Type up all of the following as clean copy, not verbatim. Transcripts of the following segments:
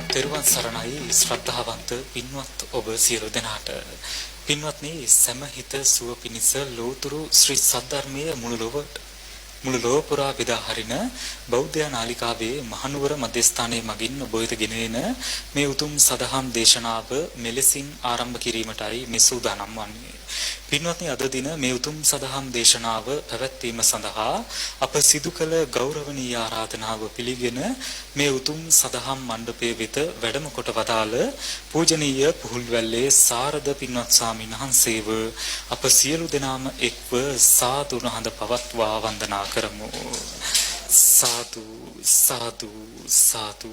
තෙරුවන් සරණයි ශ්‍රද්ධාවන්ත පින්වත් ඔබ සියලු දෙනාට. පින්වත්නි, සමහිත සුව පිණිස ලෝතුරු ශ්‍රී සද්ධර්මයේ මුළු ලෝක පුරා බෙදා හරින බෞද්ධ නාලිකාවේ මහනුවර මධ්‍යස්ථානයේ මගින් ඔබ වෙත ගෙනෙන මේ උතුම් සදහම් දේශනාව මෙලෙසින් ආරම්භ කිරීමටයි මේ සූදානම් වන්නේ. පින්වත්නි, අද දින මේ උතුම් සදහම් දේශනාව පැවැත්වීම සඳහා අප සිදු කළ ගෞරවනීය ආරාධනාව පිළිගෙන මේ උතුම් සදහම් මණ්ඩපයේ වෙත වැඩම කොට වදාළ පූජනීය පුහුල්වැල්ලේ සාරද පින්වත් ස්වාමීන් වහන්සේව අප සියලු දෙනාම එක්ව සාදු නහඳ පවත්වා වන්දනා කරමු. සාදු සාදු සාදු.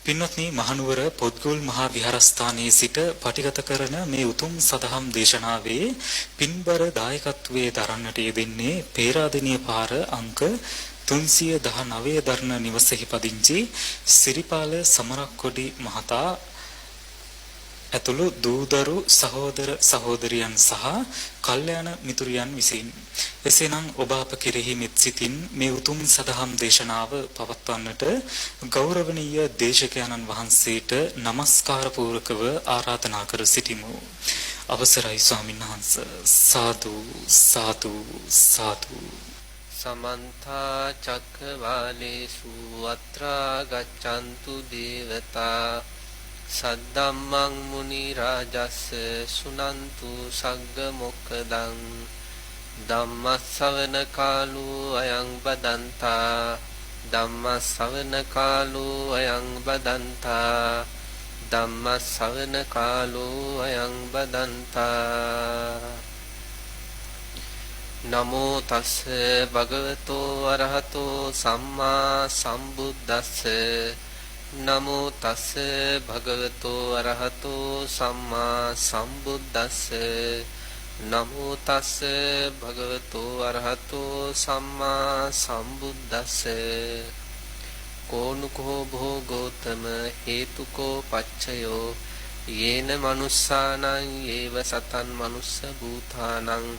පින්වත්නි, මහනුවර පොත්ගුල් මහා විහාරස්ථානයේ සිට පටිගත කරන මේ උතුම් සදහම් දේශනාවේ පින්බර දායකත්වයේ දරන්නට යෙදෙන්නේ පේරාදෙණිය පාර අංක 319 දරණ නිවසේහි පදිංචි සිරිපාල සමරක්කොඩි මහතා ඇතුළු දූදරු සහෝදර සහෝදරියන් සහ කල්යාණ මිතුරියන් විසින්. එසේනම් ඔබ අප කෙරෙහි මෙත් සිතින් මේ උතුම් සදහම් දේශනාව පවත්වන්නට ගෞරවනීය දේශකයන්න් වහන්සේට নমස්කාර පූර්වකව ආරාධනා කර සිටිමු. අවසරයි ස්වාමීන් වහන්ස. සාදු සාදු සාදු. සමන්ත චක්කවාලේසු අත්‍රා ගච්ඡන්තු දේවතා සද්දම්මං මුනි රාජස්ස සුනන්තු සග්ග මොක්ඛදං ධම්මස්සවන කාලෝ අයං බදන්තා ධම්මස්සවන කාලෝ අයං බදන්තා ධම්මස්සවන කාලෝ අයං බදන්තා. නමෝ තස්ස භගවතෝ අරහතෝ සම්මා සම්බුද්දස්ස නමෝ තස්ස භගවතෝ අරහතෝ සම්මා සම්බුද්දස්ස නමෝ තස්ස භගවතෝ අරහතෝ සම්මා සම්බුද්දස්ස. කෝනුකෝ භෝගෝතම හේතුකෝ පච්චයෝ යේන මනුස්සානං ඒව සතන් මනුස්ස භූතානං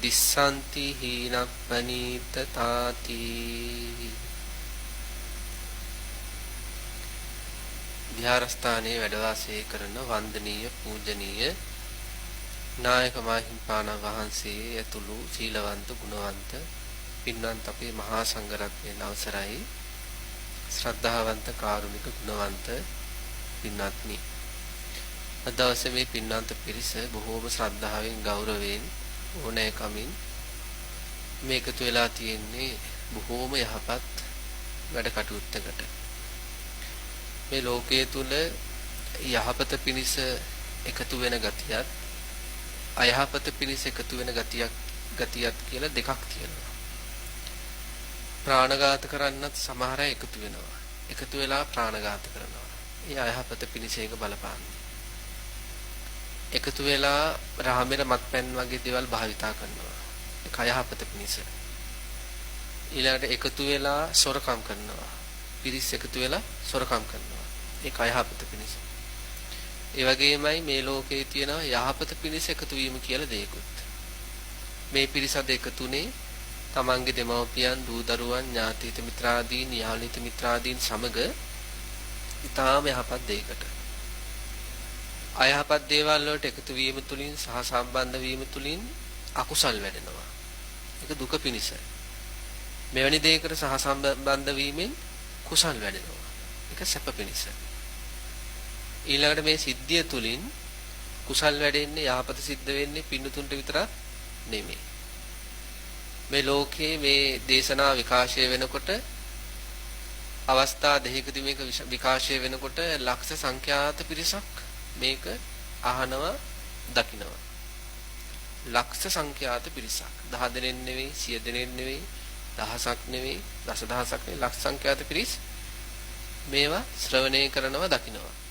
දිස්සන්ති හීනප්පනීත තාති. විහාරස්ථානයේ වැඩ වාසය කරන වන්දනීය පූජනීය නායක මාහිම්පාණන් වහන්සේ ඇතුළු සීලවන්ත ගුණවන්ත පින්වන්ත අපේ මහා සංඝරත්නයේ අවසරයි ශ්‍රද්ධාවන්ත කාරුණික ගුණවන්ත පින්වත්නි, අද දවසේ මේ පින්වන්ත පිරිස බොහෝම ශ්‍රද්ධාවෙන් ගෞරවයෙන් ඕනෑකමින් මේකතු වෙලා තියෙන්නේ බොහෝම යහපත් වැඩ කටයුත්තකට. මේ ලෝකයේ තුල යහපත පිණිස එකතු වෙන ගතියත් අයහපත පිණිස එකතු වෙන ගතියත් කියලා දෙකක් තියෙනවා. ප්‍රාණඝාත කරන්නත් සමහර අය එකතු වෙනවා. එකතු වෙලා ප්‍රාණඝාත කරනවා. ඒ අයහපත පිණිස ඒක බලපාන්නේ. එකතු වෙලා රාමෙර මත්පැන් වගේ දේවල් භාවිතා කරනවා. ඒක අයහපත පිණිස. ඊළඟට එකතු වෙලා සොරකම් කරනවා. පිරිස් එකතු වෙලා සොරකම් කරනවා. ඒක අයහපත පිණිස. ඒ වගේමයි මේ ලෝකයේ තියෙන යහපත පිණිස එකතු වීම කියලා දෙයක්වත්. මේ පිරිස අද එකතුනේ තමන්ගේ දෙමව්පියන්, දූ දරුවන්, ඥාතිත මිත්‍රාදීන්, යාළුලිත මිත්‍රාදීන් සමග ඊටාම යහපත් දෙයකට. අයහපත් දේවල් වලට එකතු වීම තුලින් සහ සම්බන්ධ වීම තුලින් අකුසල් වැඩෙනවා. ඒක දුක පිණිස. මෙවැනි දෙයකට සහ සම්බන්ධ වීමෙන් කුසල් වැඩෙනවා. ඒක සැප පිණිස. ඊළඟට මේ සිද්ධිය තුලින් කුසල් වැඩෙන්නේ යහපත සිද්ධ වෙන්නේ පින්නතුන්ට විතරක් නෙමෙයි. මේ ලෝකයේ මේ දේශනා විකාශය වෙනකොට අවස්ථා දෙකකදී මේක විකාශය වෙනකොට ලක්ෂ සංඛ්‍යාත පිරිසක් මේක අහනවා දකිනවා. ලක්ෂ සංඛ්‍යාත පිරිසක් 10 දෙනෙක් නෙවෙයි, 100 දෙනෙක් නෙවෙයි, දහසක් නෙවෙයි, දසදහසක් නෙවෙයි, ලක්ෂ සංඛ්‍යාත පිරිස් මේවා ශ්‍රවණය කරනවා දකිනවා.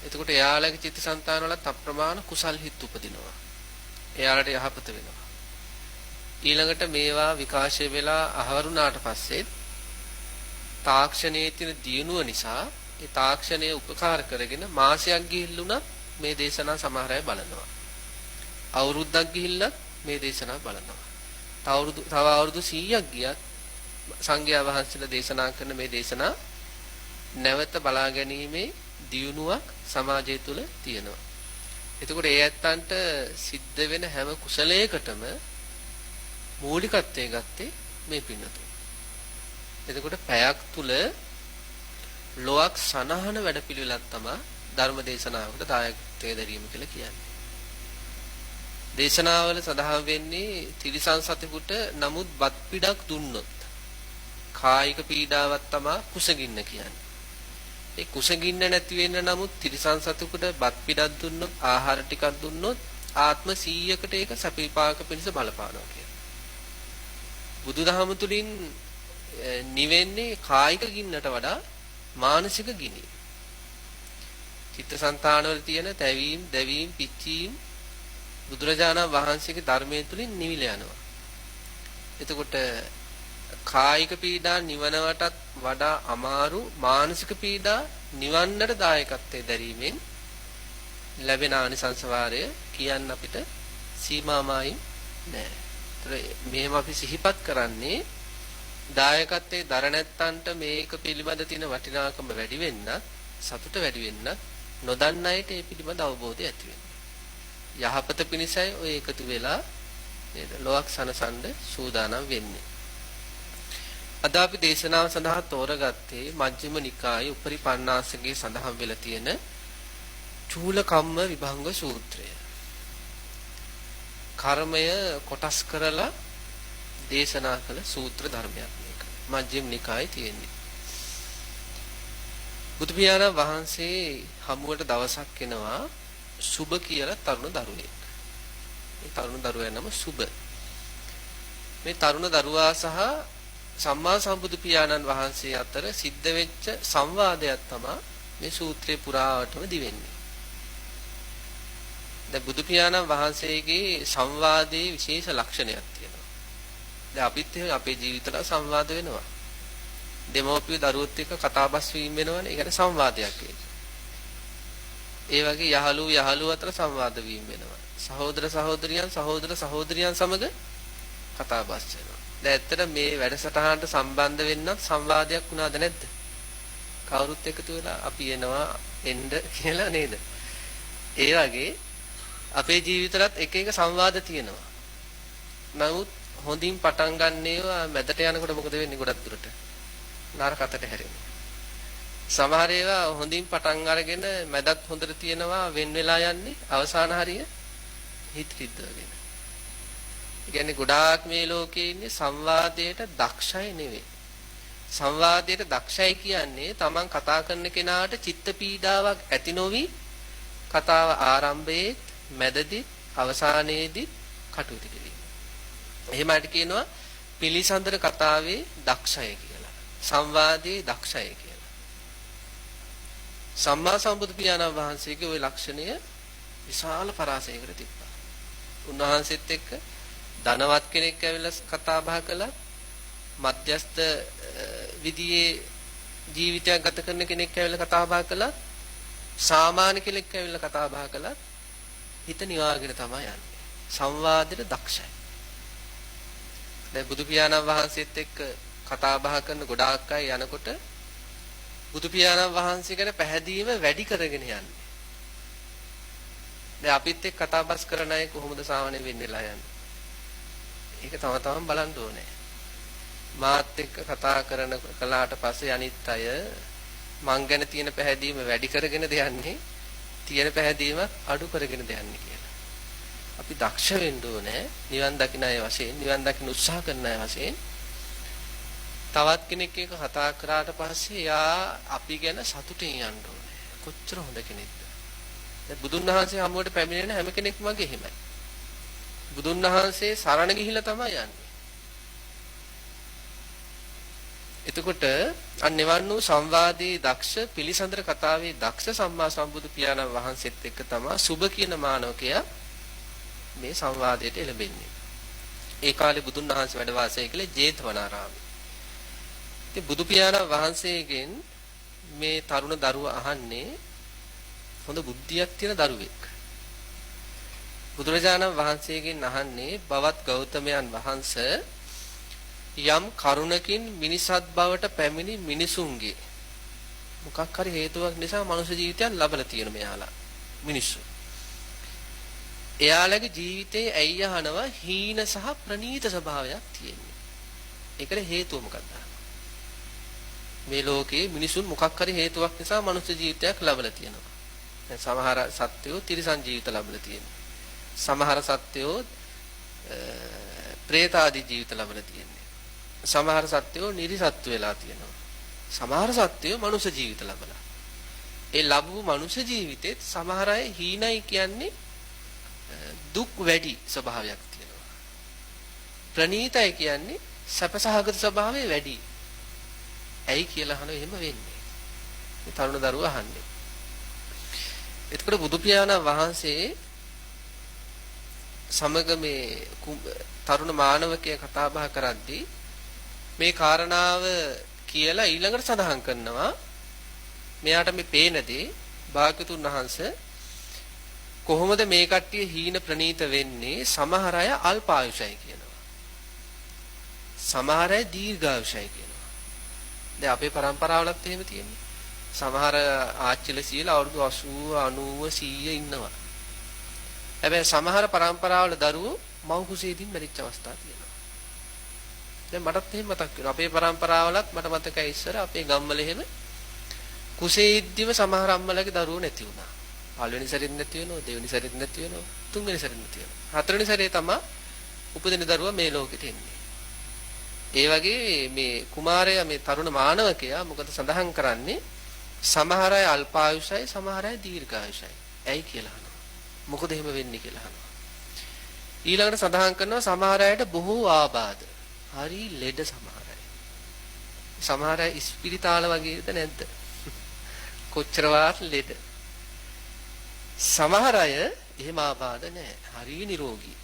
එතකොට එයාලගේ චිත්තසංතාන වලත් අප්‍රමාණ කුසල් හිත් උපදිනවා. එයාලට යහපත වෙනවා. ඊළඟට මේවා විකාශය වෙලා අහවරුණාට පස්සේ තාක්ෂණයේ තියෙන දියුණුව නිසා ඒ තාක්ෂණය උපකාර කරගෙන මාසයක් ගිහිල්ලුණත් මේ දේශනා සමහර අය බලනවා. අවුරුද්දක් ගිහිල්ලත් මේ දේශනා බලනවා. තව අවුරුදු 100ක් ගියත් සංඝයා වහන්සේලා දේශනා කරන මේ දේශනා නැවත බලා ගැනීමේ දියුණුවක් සමාජය තුළ තියෙනවා. එතකොට ඒ ඇත්තන්ට සිද්ධ වෙන හැම කුසලයකටම මූලිකත්වයේ ගත්තේ මේ පින්නතුන්. එතකොට පැයක් තුල ලොවක් සනහන වැඩපිළිවෙලක් තමයි ධර්ම දේශනාවකට දායකත්වයේ දැරීම කියලා කියන්නේ. දේශනාවල සඳහන් වෙන්නේ තිරිසන් සතෙකුට නමුත් බත් පිඩක් දුන්නොත් කායික පීඩාවක් තමයි කුසගින්න කියන්නේ. ඒ කුසගින්න නැති වෙන්න නමුත් තිරිසන් සතෙකුට බත් පිඩක් දුන්නොත් ආහාර ටිකක් දුන්නොත් ආත්ම 100කට ඒක සපීපාක පිණිස බලපානවා කියලා. බුදුදහම තුලින් නිවෙන්නේ කායික ගින්නට වඩා මානසික ගිනි. චිත්තසංතානවල තියෙන තැවීම්, දැවීම්, පිච්චීම් බුදුරජාණන් වහන්සේගේ ධර්මයේ තුලින් නිවිල යනවා. එතකොට කායික පීඩා නිවනවටත් වඩා අමාරු මානසික පීඩා නිවන්නට දායකත්වයේ දැරීමෙන් ලැබෙන ආනිසංස වාරය කියන්න අපිට සීමාමයි නෑ. මෙහෙම අපි සිහිපත් කරන්නේ දායකත්වයේ දර නැත්තන්ට මේක පිළිබඳ තියෙන වටිනාකම වැඩි වෙන්න, සතුට වැඩි වෙන්න, නොදන්න අයට ඒ පිළිබඳ අවබෝධය ඇති වෙන්න. යහපත පිණිසයි ඔය එකතු වෙලා නේද ලොවක් සනසන්න සූදානම් වෙන්නේ. අද අපි දේශනාව සඳහා තෝරගත්තේ මජ්ක්‍ධිම නිකායේ උපරිපන්නාසකේ සඳහන් වෙලා තියෙන චූල කම්ම විභංග සූත්‍රය. කර්මය කොටස් කරලා දේශනා කළ සූත්‍ර ධර්මයක් මේක. මජ්ක්‍ධිම නිකායේ තියෙන්නේ. බුදු පියාණන් වහන්සේ හමුවට දවසක් එනවා සුබ කියලා තරුණ දරුවෙක්. මේ තරුණ දරුවා නම සුබ. මේ තරුණ දරුවා සහ සම්මා සම්බුදු පියාණන් වහන්සේ අතර සිද්ධ වෙච්ච සංවාදයක් තමයි මේ සූත්‍රේ පුරාවටම දිවෙන්නේ. දැන් බුදු පියාණන් වහන්සේගේ සංවාදයේ විශේෂ ලක්ෂණයක් තියෙනවා. දැන් අපිත් අපේ ජීවිතවල සංවාද වෙනවා. දෙමව්පිය දරුවොත් එක්ක කතාබස් වීම වෙනවනේ. ඒ කියන්නේ සංවාදයක් ඒක. ඒ වගේ යහළු අතර සංවාද වීම වෙනවා. සහෝදර සහෝදරියන් සමග කතාබස් වෙනවා. දැන් ඇත්තට මේ වැඩසටහනට සම්බන්ධ වෙන්නත් සංවාදයක් වුණාද නැද්ද? කවුරුත් එකතු වෙලා අපි එන්න කියලා නේද? ඒ වගේ අපේ ජීවිතවලත් එක එක සංවාද තියෙනවා. නමුත් හොඳින් පටන් ගන්න ඒවා මැදට යනකොට මොකද වෙන්නේ ගොඩක් දුරට? නරකතට හැරෙනවා. සමහර ඒවා හොඳින් පටන් අරගෙන මැදත් හොඳට තියෙනවා වෙන් වෙලා යන්නේ අවසාන හරිය හිත රිද්දවගෙන. ඒ කියන්නේ ගොඩාක් මේ ලෝකේ ඉන්නේ සංවාදයට දක්ෂයි නෙවෙයි. සංවාදයට දක්ෂයි කියන්නේ Taman කතා කරන කෙනාට චිත්ත පීඩාවක් ඇති නොවි කතාව ආරම්භයේ මැදදී අවසානයේදී කටයුතු කිරීම. එහෙමයි කියනවා පිළිසඳර කතාවේ දක්ෂය කියලා. සංවාදයේ දක්ෂය කියලා. සම්මා සම්බුදු පියාණන් වහන්සේගේ ওই ලක්ෂණය විශාල පරාසයකට තිබ්බා. උන්වහන්සේත් එක්ක ධනවත් කෙනෙක් ඇවිල්ලා කතා බහ කළා. මධ්‍යස්ථ විදියේ ජීවිතයක් ගත කරන කෙනෙක් ඇවිල්ලා කතා බහ කළා. සාමාන්‍ය කෙනෙක් ඇවිල්ලා කතා බහ කළා. හිත නිවාගෙන තමයි යන්නේ. සංවාදෙට දක්ෂයි. දැන් බුදු පියාණන් වහන්සේත් එක්ක කතා බහ කරන ගොඩාක් අය යනකොට බුදු පියාණන් වහන්සේ ගැන පැහැදීම වැඩි කරගෙන යන්නේ. දැන් අපිත් එක්ක කතා බස් කරන අය කොහොමද සාමාන්‍ය වෙන්නේලා යන්නේ? ඒක තම තමන් බලන්න ඕනේ. මාත් එක්ක කතා කළාට පස්සේ අනිත් අය මං ගැන තියෙන පැහැදීම වැඩි කරගෙනද යන්නේ? තියෙන පැහැදීම අඩු කරගෙනද යන්නේ කියලා. අපි දක්ෂ වෙන්න ඕනේ නිවන් දකින්න අය වශයෙන්, නිවන් දකින්න උත්සාහ කරන අය වශයෙන්. තවත් කෙනෙක් එක්ක කතා කරාට පස්සේ යා අපි ගැන සතුටින් යන්න ඕනේ. කොච්චර හොඳ කෙනෙක්ද? දැන් බුදුන් වහන්සේ හමුවට පැමිණෙන හැම කෙනෙක්ම වගේ එහෙමයි. බුදුන් වහන්සේ සරණ ගිහිලා තමයි යන්නේ. එතකොට අනිවන් වූ සංවාදී දක්ෂ පිළිසඳර කතාවේ දක්ෂ සම්මා සම්බුදු පියාණන් වහන්සේත් එක්ක තමයි සුබ කියන මානවකයා මේ සංවාදයට එළඹෙන්නේ. ඒ කාලේ බුදුන් වහන්සේ වැඩ වාසය කළේ ජේතවනාරාමයේ. ඉතින් බුදු පියාණන් වහන්සේගෙන් මේ තරුණ දරුවා අහන්නේ හොඳ බුද්ධියක් තියෙන දරුවෙක්. බුදුරජාණන් වහන්සේගෙන් අහන්නේ බවත් ගෞතමයන් වහන්සේ යම් කරුණකින් මිනිසත් බවට පැමිණි මිනිසුන්ගේ මොකක් හරි හේතුවක් නිසා මනුෂ්‍ය ජීවිතයක් ලබලා තියෙන මෙයාලා මිනිස්සු. එයාලගේ ජීවිතේ ඇයි අහනවා හීන සහ ප්‍රනීත ස්වභාවයක් තියෙන්නේ. ඒකට හේතුව මොකක්ද? මේ ලෝකේ මිනිසුන් මොකක් හරි හේතුවක් නිසා මනුෂ්‍ය ජීවිතයක් ලබලා තියෙනවා. දැන් සමහර සත්වෝ තිරිසන් ජීවිත ලබලා තියෙනවා. සමහර සත්වෝ പ്രേත ආදී ජීවිත ලබලා තියෙනවා. සමහර සත්වෝ නිරිසත්තු වෙලා තියෙනවා. සමහර සත්වෝ මනුෂ්‍ය ජීවිත ලබලා. ඒ ලැබු මනුෂ්‍ය ජීවිතෙත් සමහර අය හීනයි කියන්නේ දුක් වැඩි ස්වභාවයක් තියෙනවා. ප්‍රනීතයි කියන්නේ සැපසහගත ස්වභාවය වැඩි. ඇයි කියලා අහනවා එහෙම වෙන්නේ. මේ තරුණ දරුවා අහන්නේ. එතකොට බුදු පියාණන් වහන්සේ සමග මේ තරුණ මානවකයා කතා බහ කරද්දී මේ කාරණාව කියලා ඊළඟට සඳහන් කරනවා මෙයාට මේ පේන දේ භාග්‍යතුන් වහන්සේ කොහොමද මේ කට්ටිය හීන ප්‍රනීත වෙන්නේ? සමහර අය අල්පායුෂයි කියනවා. සමහර අය දීර්ඝායුෂයි කියනවා. දැන් අපේ પરම්පරාවලත් එහෙම තියෙන්නේ. සමහර ආච්චිලා සීලා අවුරුදු 80 90 100 ඉන්නවා. හැබැයි සමහර પરම්පරාවල දරුවෝ මව් කුසේදීන් මැරිච්ච අවස්ථා තියෙනවා. දැන් මටත් එහෙම මතක් වෙනවා. අපේ પરම්පරාවලත් මට මතකයි ඉස්සර අපේ ගම්වල එහෙම කුසේදීම සමහර අම්මලගේ දරුවෝ නැති වුණා. පළවෙනි සැරේත් නැති වෙනවා, දෙවෙනි සැරේත් නැති වෙනවා, තුන්වෙනි සැරේත් නැති වෙනවා. හතරවෙනි සැරේ තමයි උපදින දරුවා මේ ලෝකෙට එන්නේ. ඒ වගේ මේ කුමාරයා මේ තරුණ මානවකයා මොකද සඳහන් කරන්නේ? සමහර අය අල්පායුෂයි, සමහර අය දීර්ඝායුෂයි. ඇයි කියලා අහනවා. මොකද එහෙම වෙන්නේ කියලා අහනවා. ඊළඟට සඳහන් කරනවා සමහර අයට බොහෝ ආබාධ. හරි ලෙඩ සමහර අය. සමහර අය ස්පිරිතාල වගේද නැද්ද? කොච්චරවත් ලෙඩ. සමහර අය එහෙම ආබාධ නැහැ. හරි නිරෝගී.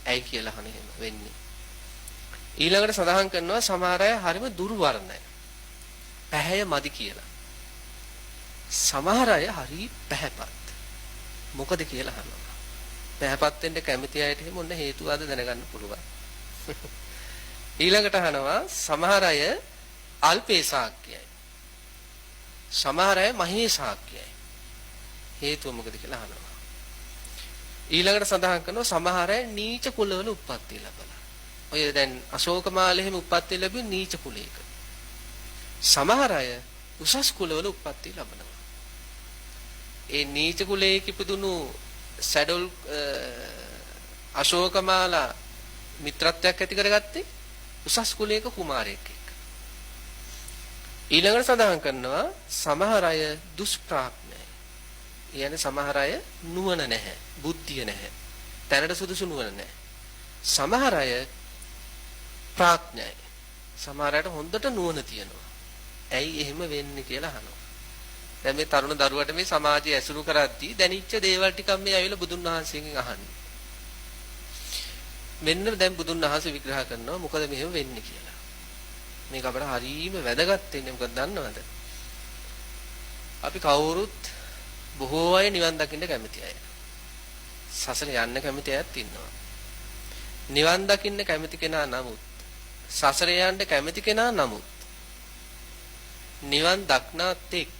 ඇයි කියලා අහන එහෙම වෙන්නේ. ඊළඟට සඳහන් කරනවා සමහර අය හරිම දුර්වර්ණයි. පැහැය මදි කියලා. සමහර අය හරි පැහැපත්. මොකද කියලා අහනවා. පැහැපත් වෙන්න කැමති අයට එහෙම ඔන්න හේතුවාද දැනගන්න පුළුවන්. ඊළඟට අහනවා සමහර අය අල්පේසාක්‍යයි. සමහර අය මහේසාක්‍යයි. හේතුව මොකද කියලා අහනවා. ඊළඟට සඳහන් කරනවා සමහර අය නීච කුලවල උප්පත්ති ලැබලා. ඔය දැන් අශෝකමාලේ එහෙම උප්පත්ති ලැබුවේ නීච කුලයක. සමහර අය උසස් කුලවල උප්පත්ති ලැබනවා. ඒ නීච කුලයක ඉපදුණු සැඩොල් අශෝකමාලා මිත්‍රත්වයක් ඇති කරගත්තේ උසස් කුලයක කුමාරයෙක් එක්ක. ඊළඟට සඳහන් කරනවා සමහර අය දුෂ්ප්‍රඥයි. කියන්නේ සමහර අය නුවණ නැහැ, බුද්ධිය නැහැ. තැනට සුදුසු නුවණ නැහැ. සමහර අය ප්‍රඥයි. සමහර අයට හොඳට නුවණ තියෙනවා. ඇයි එහෙම වෙන්නේ කියලා අහනවා. දැන් මේ තරුණ දරුවට මේ සමාජය ඇසුරු කරද්දී දැනිච්ච දේවල් ටිකක් මේ ඇවිල්ලා බුදුන් වහන්සේගෙන් අහන්නේ. මෙන්න දැන් බුදුන් වහන්සේ විග්‍රහ කරනවා මොකද මෙහෙම වෙන්නේ කියලා. මේක අපට හරීම වැදගත් වෙන්නේ මොකද දන්නවද? අපි කවුරුත් බොහෝ අය නිවන් දකින්න කැමති අය. සසල යන්න කැමති අයත් ඉන්නවා. නිවන් දකින්න කැමති කෙනා නමුත් සසල යන්න කැමති කෙනා නමුත් නිවන් දක්නාත් එක්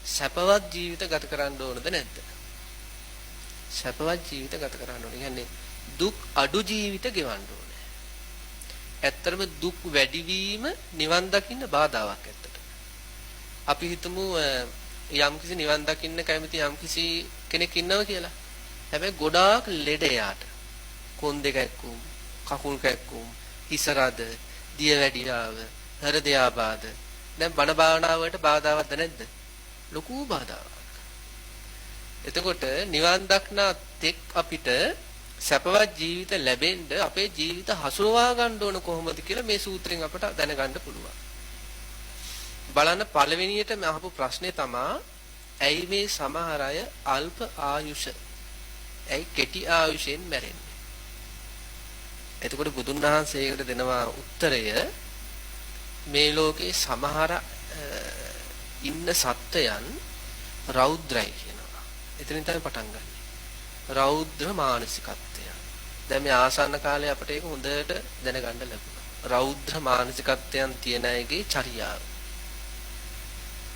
සැපවත් ජීවිත ගත කරන්න ඕනද නැද්ද? සැපවත් ජීවිත ගත කරන්න ඕනේ. කියන්නේ දුක් අඩු ජීවිත ගෙවන්න ඕනේ. ඇත්තටම දුක් වැඩිවීම නිවන් දකින්න බාධාවක් ඇත්තට. අපි හිතමු යම්කිසි නිවන් දකින්න කැමති යම්කිසි කෙනෙක් ඉන්නවා කියලා. හැබැයි ගොඩාක් ලෙඩ යාට. කොන්දේ කැක්කුම්, කකුල් කැක්කුම්, හිස රද, දිය වැඩියාව, හෘදයාබාධ. දැන් බණ භාවනාවට බාධාවක්ද නැද්ද? ලොකු බාධාවක්. එතකොට නිවන් දක්නා තෙක් අපිට සැපවත් ජීවිත ලැබෙන්න අපේ ජීවිත හසුරවා ගන්න ඕන කොහොමද කියලා මේ සූත්‍රයෙන් අපට දැනගන්න පුළුවන්. බලන්න පළවෙනියට අහපු ප්‍රශ්නේ තමා ඇයි මේ සමහර අය අල්ප ආයුෂ ඇයි කෙටි ආයුෂෙන් මැරෙන්නේ? එතකොට බුදුන් වහන්සේකට දෙනවා උත්තරය මේ ලෝකේ සමහර ඉන්න සත්වයන් රෞද්‍රයි කියනවා. එතනින් තමයි පටන් ගන්නෙ. රෞද්‍ර මානසිකත්වය. දැන් මේ ආසන්න කාලේ අපිට ඒක හොඳට දැනගන්න ලැබුණා. රෞද්‍ර මානසිකත්වයන් තියන අයගේ චර්යාව.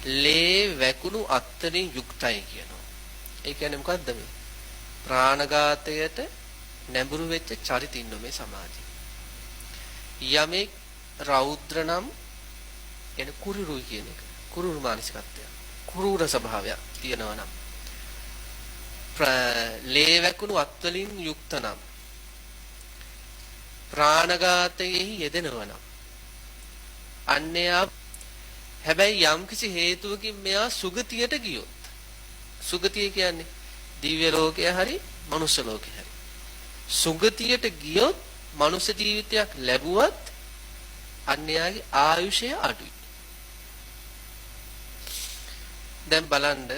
ලේ වැකුණු අත්තරින් යුක්තයි කියනවා. ඒ කියන්නේ මොකද්ද මේ? ප්‍රාණඝාතයට නැඹුරු වෙච්ච චරිත ඉන්න මේ සමාජයේ. යමෙක් රෞද්‍ර නම් එන කුරුරුයි කියන එක. කුරුරු මානසිකත්වය. කුරුර ස්වභාවයක් තියෙනවා නම් ලේ වැකුණු අත්වලින් යුක්ත නම් ප්‍රාණඝාතයේ යෙදෙනවා නම් අන්‍යයා හැබැයි යම්කිසි හේතුවකින් මෙයා සුගතියට ගියොත් සුගතිය කියන්නේ දිව්‍ය ලෝකය හරි මනුෂ්‍ය ලෝකය හරි සුගතියට ගියොත් මනුෂ්‍ය ජීවිතයක් ලැබුවත් අන්‍යයාගේ ආයුෂය අඩුයි. දැන් බලන්න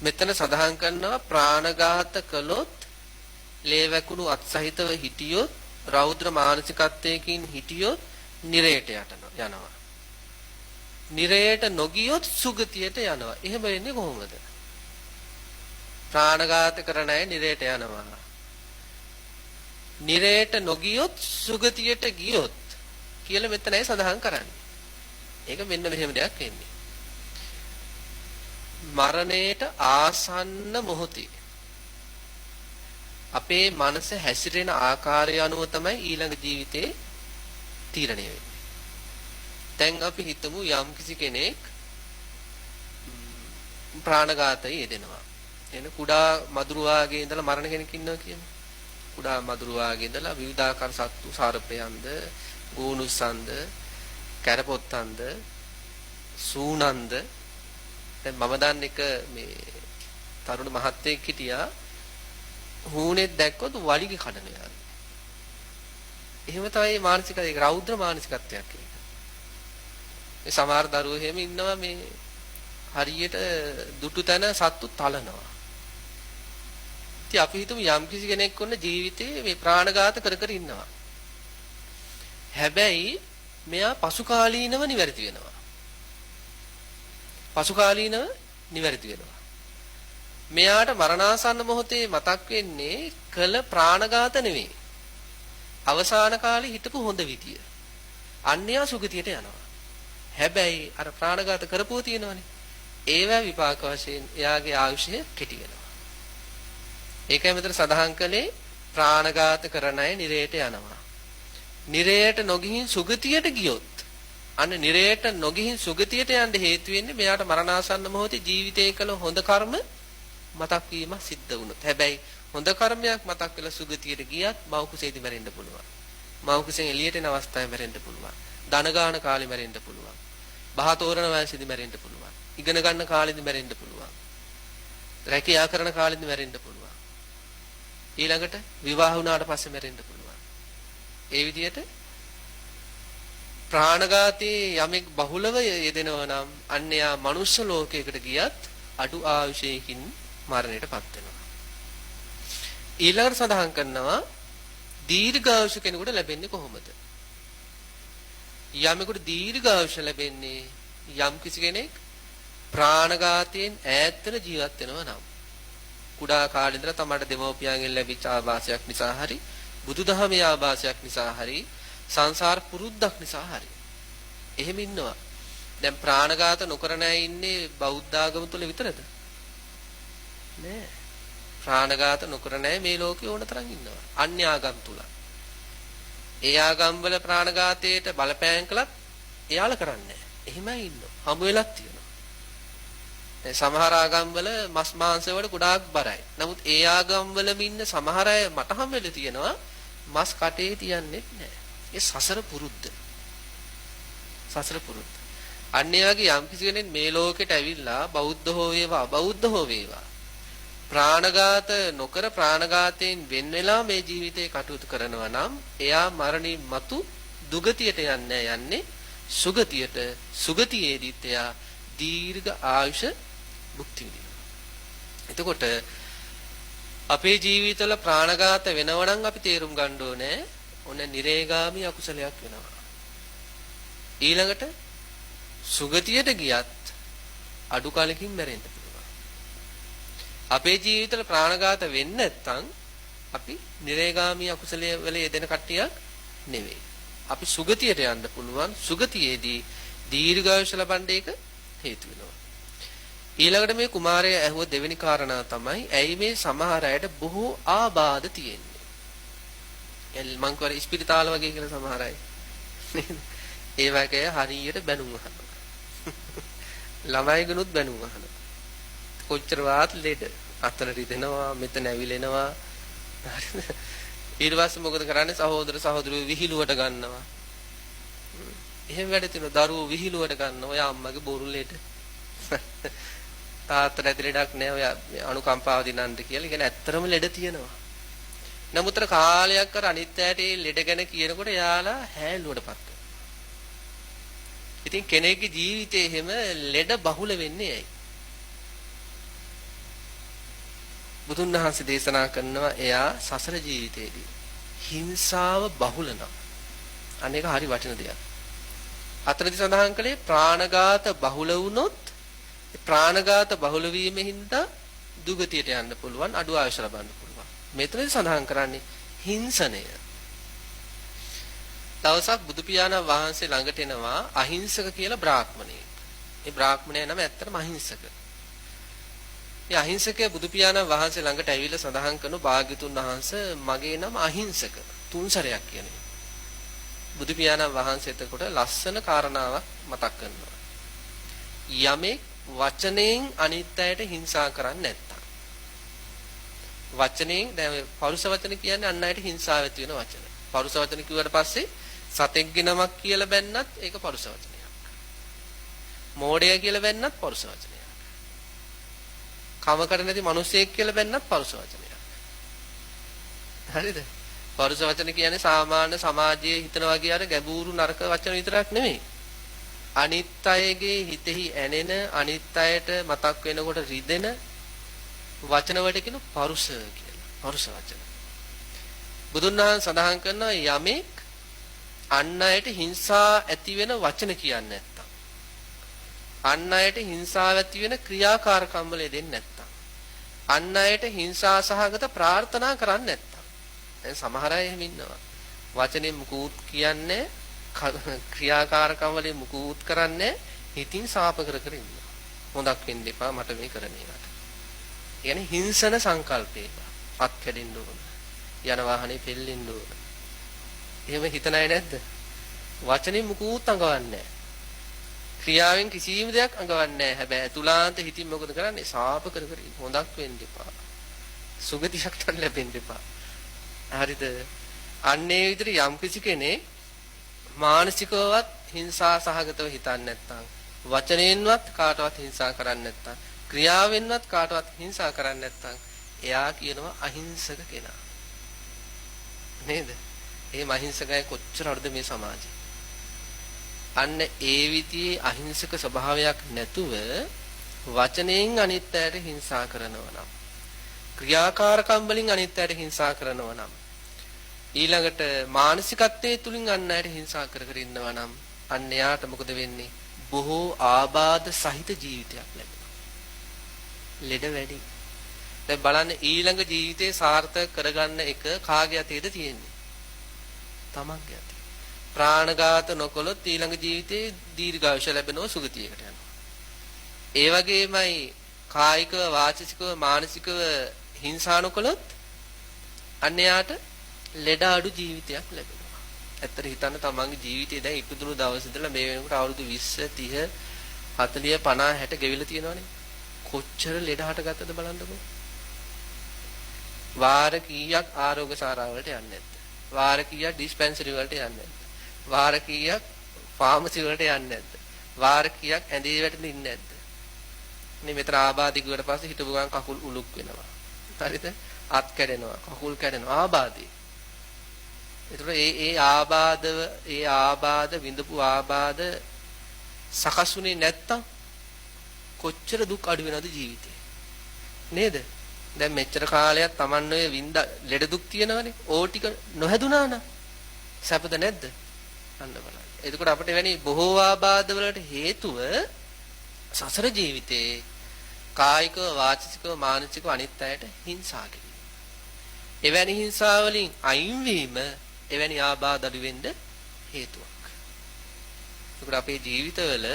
මෙතන සඳහන් කරනවා ප්‍රාණඝාත කළොත් ලේ වැකුණු අත්සහිතව හිටියොත් රෞද්‍ර මානසිකත්වයකින් හිටියොත් නිරයට යනවා. නිරයට නොගියොත් සුගතියට යනවා. එහෙම වෙන්නේ කොහොමද? ප්‍රාණඝාත කරන අය නිරයට යනවා. නිරයට නොගියොත් සුගතියට ගියොත් කියලා මෙතනයි සඳහන් කරන්නේ. ඒක මෙන්න මෙහෙම දෙයක් වෙන්නේ. මරණයට ආසන්න මොහොතේ අපේ මනස හැසිරෙන ආකාරය අනුව තමයි ඊළඟ ජීවිතේ තීරණය වෙන්නේ. දැන් අපි හිතමු යම්කිසි කෙනෙක් ප්‍රාණඝාතයේ යෙදෙනවා. එන කුඩා මදුරුවාගේ ඉඳලා මරණ කෙනෙක් ඉන්නවා කියන්නේ. කුඩා මදුරුවාගේ ඉඳලා විවිධාකාර සත්තු සාරපයන්ද, ගෝනුස්සන්ද, කැරපොත්තන්ද, සූනන්ද. දැන් මම දන්න එක මේ තරුණ මහත්තයෙක් හිටියා. හුනේ දැක්කොත් වලිග කඩන යාර. එහෙම තමයි මානසික ඒක රෞද්‍ර මානසිකත්වයක් ඒක. මේ සමහර දරුවෝ එහෙම ඉන්නවා මේ හරියට දුටු තැන සත්තු තලනවා. ඉතින් අපි හිතමු යම් කිසි කෙනෙක් ඔන්න ජීවිතේ මේ ප්‍රාණඝාත කර කර ඉන්නවා. හැබැයි මෙයා පසුකාලීනව නිවැරදි වෙනවා. පසුකාලීනව නිවැරදි වෙනවා. මෙයාට මරණාසන්න මොහොතේ මතක් වෙන්නේ කළ ප්‍රාණඝාත නෙවෙයි. අවසාන කාලේ හිටපු හොඳ විදිය. අන්‍යයා සුගතියට යනවා. හැබැයි අර ප්‍රාණඝාත කරපුව තියෙනවනේ. ඒවා විපාක වශයෙන් එයාගේ ආයුෂය කෙටි වෙනවා. ඒකයි මෙතන සඳහන් කළේ ප්‍රාණඝාත කරන අය නිරයට යනවා. නිරයට නොගිහින් සුගතියට ගියොත් අන්න නිරයට නොගිහින් සුගතියට යන්න හේතු වෙන්නේ මෙයාට මරණාසන්න මොහොතේ ජීවිතේ කළ හොඳ කර්ම මතක් වීම සිද්ධ වුණොත්. හැබැයි හොඳ කර්මයක් මතක් වෙලා සුගතියට ගියත් මව් කුසේදී මැරෙන්න පුළුවන්. මව් කුසෙන් එළියට එන අවස්ථාවේ මැරෙන්න පුළුවන්. ධන ගාන කාලේ මැරෙන්න පුළුවන්. බහ තෝරන වයසේදී මැරෙන්න පුළුවන්. ඉගෙන ගන්න කාලෙදී මැරෙන්න පුළුවන්. රැකියාව කරන කාලෙදී මැරෙන්න පුළුවන්. ඊළඟට විවාහ වුණාට පස්සේ මැරෙන්න පුළුවන්. ඒ විදිහට ප්‍රාණඝාතයේ යමෙක් බහුලව යෙදෙනවා නම් අන්‍යයා මනුෂ්‍ය ලෝකයකට ගියත් අඩු ආයුෂයකින් මරණයටපත් වෙනවා. ඊළඟට සඳහන් කරනවා දීර්ඝායුෂ කෙනෙකුට ලැබෙන්නේ කොහොමද? යමෙකුට දීර්ඝායුෂ ලැබෙන්නේ යම් කිසි කෙනෙක් ප්‍රාණඝාතයෙන් ඈත්ව ජීවත් වෙනවා නම්. කුඩා කාලේ ඉඳලා තමයි දෙමෝපියන්ගෙන් ලැබිච්ච ආభాසයක් නිසා හරි බුදුදහමේ ආభాසයක් නිසා හරි සංසාර පුරුද්දක් නිසා හරි එහෙම ඉන්නවා. දැන් ප්‍රාණඝාත නොකරන අය ඉන්නේ බෞද්ධ ආගම තුල විතරද? නෑ. ප්‍රාණඝාත නොකරන අය මේ ලෝකේ ඕන තරම් ඉන්නවා. අන්‍ය ආගම් තුල. ඒ ආගම් වල ප්‍රාණඝාතයට බලපෑම් කළත් එයාලා කරන්නේ නෑ. එහෙමයි ඉන්නවා. හමු වෙලක් තියෙනවා. දැන් සමහර ආගම් වල මස් මාංශ වල ගොඩාක් බරයි. නමුත් ඒ ආගම් වලම ඉන්න සමහර අය මට හම් වෙලා තියෙනවා මස් කටේ තියන්නේ නෑ. ඒ සසර පුරුද්ද. සසර පුරුද්ද. අන්‍යයාගේ යම් කිසි කෙනෙක් මේ ලෝකෙට ඇවිල්ලා බෞද්ධ හෝ වේවා අබෞද්ධ හෝ වේවා ප්‍රාණඝාත නොකර ප්‍රාණඝාතයෙන් වෙන් වෙලා මේ ජීවිතේ කටයුතු කරනවා නම් එයා මරණින් මතු දුගතියට යන්නේ සුගතියට. සුගතියේදීත් එයා දීර්ඝ ආයුෂ භුක්ති විඳිනවා. එතකොට අපේ ජීවිතවල ප්‍රාණඝාත වෙනවා නම් අපි තේරුම් ගන්න ඕනේ ඔන්න නිරේගාමී අකුසලයක් වෙනවා. ඊළඟට සුගතියට ගියත් අඩු කාලෙකින් මැරෙන්න පුළුවන්. අපේ ජීවිතවල ප්‍රාණඝාත වෙන්නේ නැත්නම් අපි නිරේගාමී අකුසලයේ වල යෙදෙන කට්ටියක් නෙවෙයි. අපි සුගතියට යන්න පුළුවන්. සුගතියේදී දීර්ඝායුෂ ලබන්න ඒක හේතු වෙනවා. ඊළඟට මේ කුමාරයා ඇහුව දෙවෙනි කාරණා තමයි ඇයි මේ සමහර අයට බොහෝ ආබාධ තියෙන්නේ. මං කියවල ස්පිරිතාල වගේ කියලා සමහර අය. ඒ වගේ හරියට බැනුම් අහනවා. ළමයිගනුත් බැනුම් අහනවා. කොච්චර වාත් ලෙඩ අතන රිදෙනවා මෙතන ඇවිලෙනවා. ඊට පස්සේ මොකද කරන්නේ සහෝදර සහෝදරියෝ විහිළුවට ගන්නවා. එහෙම වැඩ තියෙනවා දරුවෝ විහිළුවට ගන්නවා. ඔය අම්මගේ බොරු ලෙඩ. තාත්තට ඇති ලෙඩක් නෑ ඔය අනුකම්පාව දිනන්න කියලා. කියන්නේ ඇත්තරම ලෙඩ තියෙනවා. නමුතර කාලයක් කර අනිත් ඇයට මේ ලෙඩ ගැන කියනකොට යාලා හැලුවටපත් වෙනවා. ඉතින් කෙනෙක්ගේ ජීවිතේ එහෙම ලෙඩ බහුල වෙන්නේ ඇයි? බුදුන් වහන්සේ දේශනා කරනවා එයා සසර ජීවිතේදී හිංසාව බහුල නම් අනේක හරි වටින දෙයක්. අතරදී සඳහන් කළේ ප්‍රාණඝාත බහුල වුණොත් ප්‍රාණඝාත බහුල වීමෙන් හින්දා දුගතියට යන්න පුළුවන් අඩු ආයුෂ ලබන්න පුළුවන්. මෙතනදී සඳහන් කරන්නේ හිංසනය. දවසක් බුදු පියාණන් වහන්සේ ළඟට එනවා අහිංසක කියලා බ්‍රාහ්මණයෙක්. ඒ බ්‍රාහ්මණයා නම ඇත්තටම අහිංසක. මේ අහිංසකයා බුදු පියාණන් වහන්සේ ළඟට ඇවිල්ලා සඳහන් කරන භාග්‍යතුන් වහන්සේ මගේ නම අහිංසක තුන් සැරයක් කියන්නේ. බුදු පියාණන් වහන්සේ එතකොට ලස්සන කාරණාවක් මතක් කරනවා. යමෙක් වචනෙන් අනිත් අයට හිංසා කරන්නේ නැත්තම්. වචනෙන් දැන් පරුෂ වචන කියන්නේ අන් අයට හිංසාව ඇති වෙන වචන. පරුෂ වචන කිව්වට පස්සේ සතෙක්ගේ නමක් කියලා බැන්නත් ඒක පරුෂ වචනයක්. මෝඩය කියලා බැන්නත් පරුෂ වචනයක්. කමකට නැති මිනිසෙක් කියලා බැන්නත් පරුෂ වචනයක්. හරිද? පරුෂ වචන කියන්නේ සාමාන්‍ය සමාජයේ හිතන වගේ අර ගැඹුරු නරක වචන විතරක් නෙමෙයි. අනිත් අයගේ හිතෙහි ඇනෙන අනිත් අයට මතක් වෙනකොට රිදෙන වචන වලට කියන පරුෂ කියලා. පරුෂ වචන. බුදුන් වහන්සේ සඳහන් කරනවා යමෙක් අන් අයට හිංසා ඇති වෙන වචන කියන්නේ නැත්තම්. අන් අයට හිංසාව ඇති වෙන ක්‍රියාකාරකම් වල දෙන්නේ නැත්තම්. අන් අයට හිංසා සහගත ප්‍රාර්ථනා කරන්නේ නැත්තම්. දැන් සමහර අය එහෙම ඉන්නවා. වචනේ මුකුත් කියන්නේ ක්‍රියාකාරකම් වලින් මුකුත් කරන්නේ හිතින් සාප කර කර ඉන්නවා. හොඳක් වෙන්න එපා මට මේ කරන එකට. කියන්නේ හිංසන සංකල්පේ අත් කැඩෙන්න ඕන. යන වාහනේ පෙල්ලෙන්න ඕන. එහෙම හිතන අය නැද්ද? වචනේ මුකුත් අඟවන්නේ නැහැ. ක්‍රියාවෙන් කිසිම දෙයක් අඟවන්නේ නැහැ. හැබැයි අතුලාන්ත හිතින් මොකද කරන්නේ? සාප කර කර හොඳක් වෙන්න එපා. සුගතියක් ගන්න ලැබෙන්න එපා. හරිද? අන්නේ විදිහට යම් කිසි කෙනෙක් මානසිකවවත් හිංසා සහගතව හිතන්නේ නැත්නම් වචනයෙන්වත් කාටවත් හිංසා කරන්නේ නැත්නම් ක්‍රියාවෙන්වත් කාටවත් හිංසා කරන්නේ නැත්නම් එයා කියනවා අහිංසක කෙනා. නේද? මේ අහිංසකයි කොච්චර අර්ධ මේ සමාජේ. අන්න ඒ විදිහේ අහිංසක ස්වභාවයක් නැතුව වචනයෙන් අනිත් අයට හිංසා කරනවා නම් ක්‍රියාකාරකම් වලින් අනිත් අයට හිංසා කරනවා නම් ඊළඟට මානසිකත්වයේ තුලින් අන් අයට හිංසා කර කර ඉන්නවා නම් අන්න එයාට මොකද වෙන්නේ? බොහෝ ආබාධ සහිත ජීවිතයක් ලැබෙනවා. ලෙඩ වැඩි. දැන් බලන්න ඊළඟ ජීවිතේ සාර්ථක කරගන්න එක කාගේ අතේද තියෙන්නේ? තමන්ගේ අතේ. ප්‍රාණඝාත නොකළොත් ඊළඟ ජීවිතේ දීර්ඝායුෂ ලැබෙනවා සුගතියකට යනවා. ඒ වගේමයි කායිකව වාචිකව මානසිකව හිංසා නොකළොත් අන්න එයාට ලෙඩ අඩු ජීවිතයක් ලැබෙනවා. ඇත්තට හිතන්න තමන්ගේ ජීවිතේ දැන් ඉපදුණු දවස් ඉඳලා මේ වෙනකොට අවුරුදු 20 30 40 50 60 ගෙවිලා තියෙනවනේ. කොච්චර ලෙඩ හටගත්තද බලන්නකෝ. වාර කීයක් ආරෝග්‍ය සාරා වලට යන්නේ නැද්ද? වාර කීයක් ඩිස්පෙන්සරි වලට යන්නේ නැද්ද? වාර කීයක් ෆාමසි වලට යන්නේ නැද්ද? වාර කීයක් ඇඳේ වැටෙන්න ඉන්නේ නැද්ද? මේ මෙතන ආබාධ කිව්වට පස්සේ හිටපු ගමන් කකුල් උලුක් වෙනවා. හරිද? අත් කැඩෙනවා, කකුල් කැඩෙනවා ආබාධي. ඒතර ඒ ආබාධ විඳපු ආබාධ සකසුනේ නැත්තම් කොච්චර දුක් අඩු වෙනවද ජීවිතේ? නේද? දැන් මෙච්චර කාලයක් Taman ඔය විඳ ලෙඩ දුක් තියෙනවනේ. ඕ ටික නොහැදුනා නම් සැපද නැද්ද? අන්න බලන්න. එතකොට අපිට වෙන්නේ බොහෝ ආබාධ වලට හේතුව සසර ජීවිතේ කායිකව වාචිකව මානසිකව අනිත් අයට හිංසා කිරීම. එවැනි හිංසා වලින් අයින් වීම එවැනි ආබාධ අඩු වෙන්න හේතුවක්. ඒකට අපේ ජීවිතවල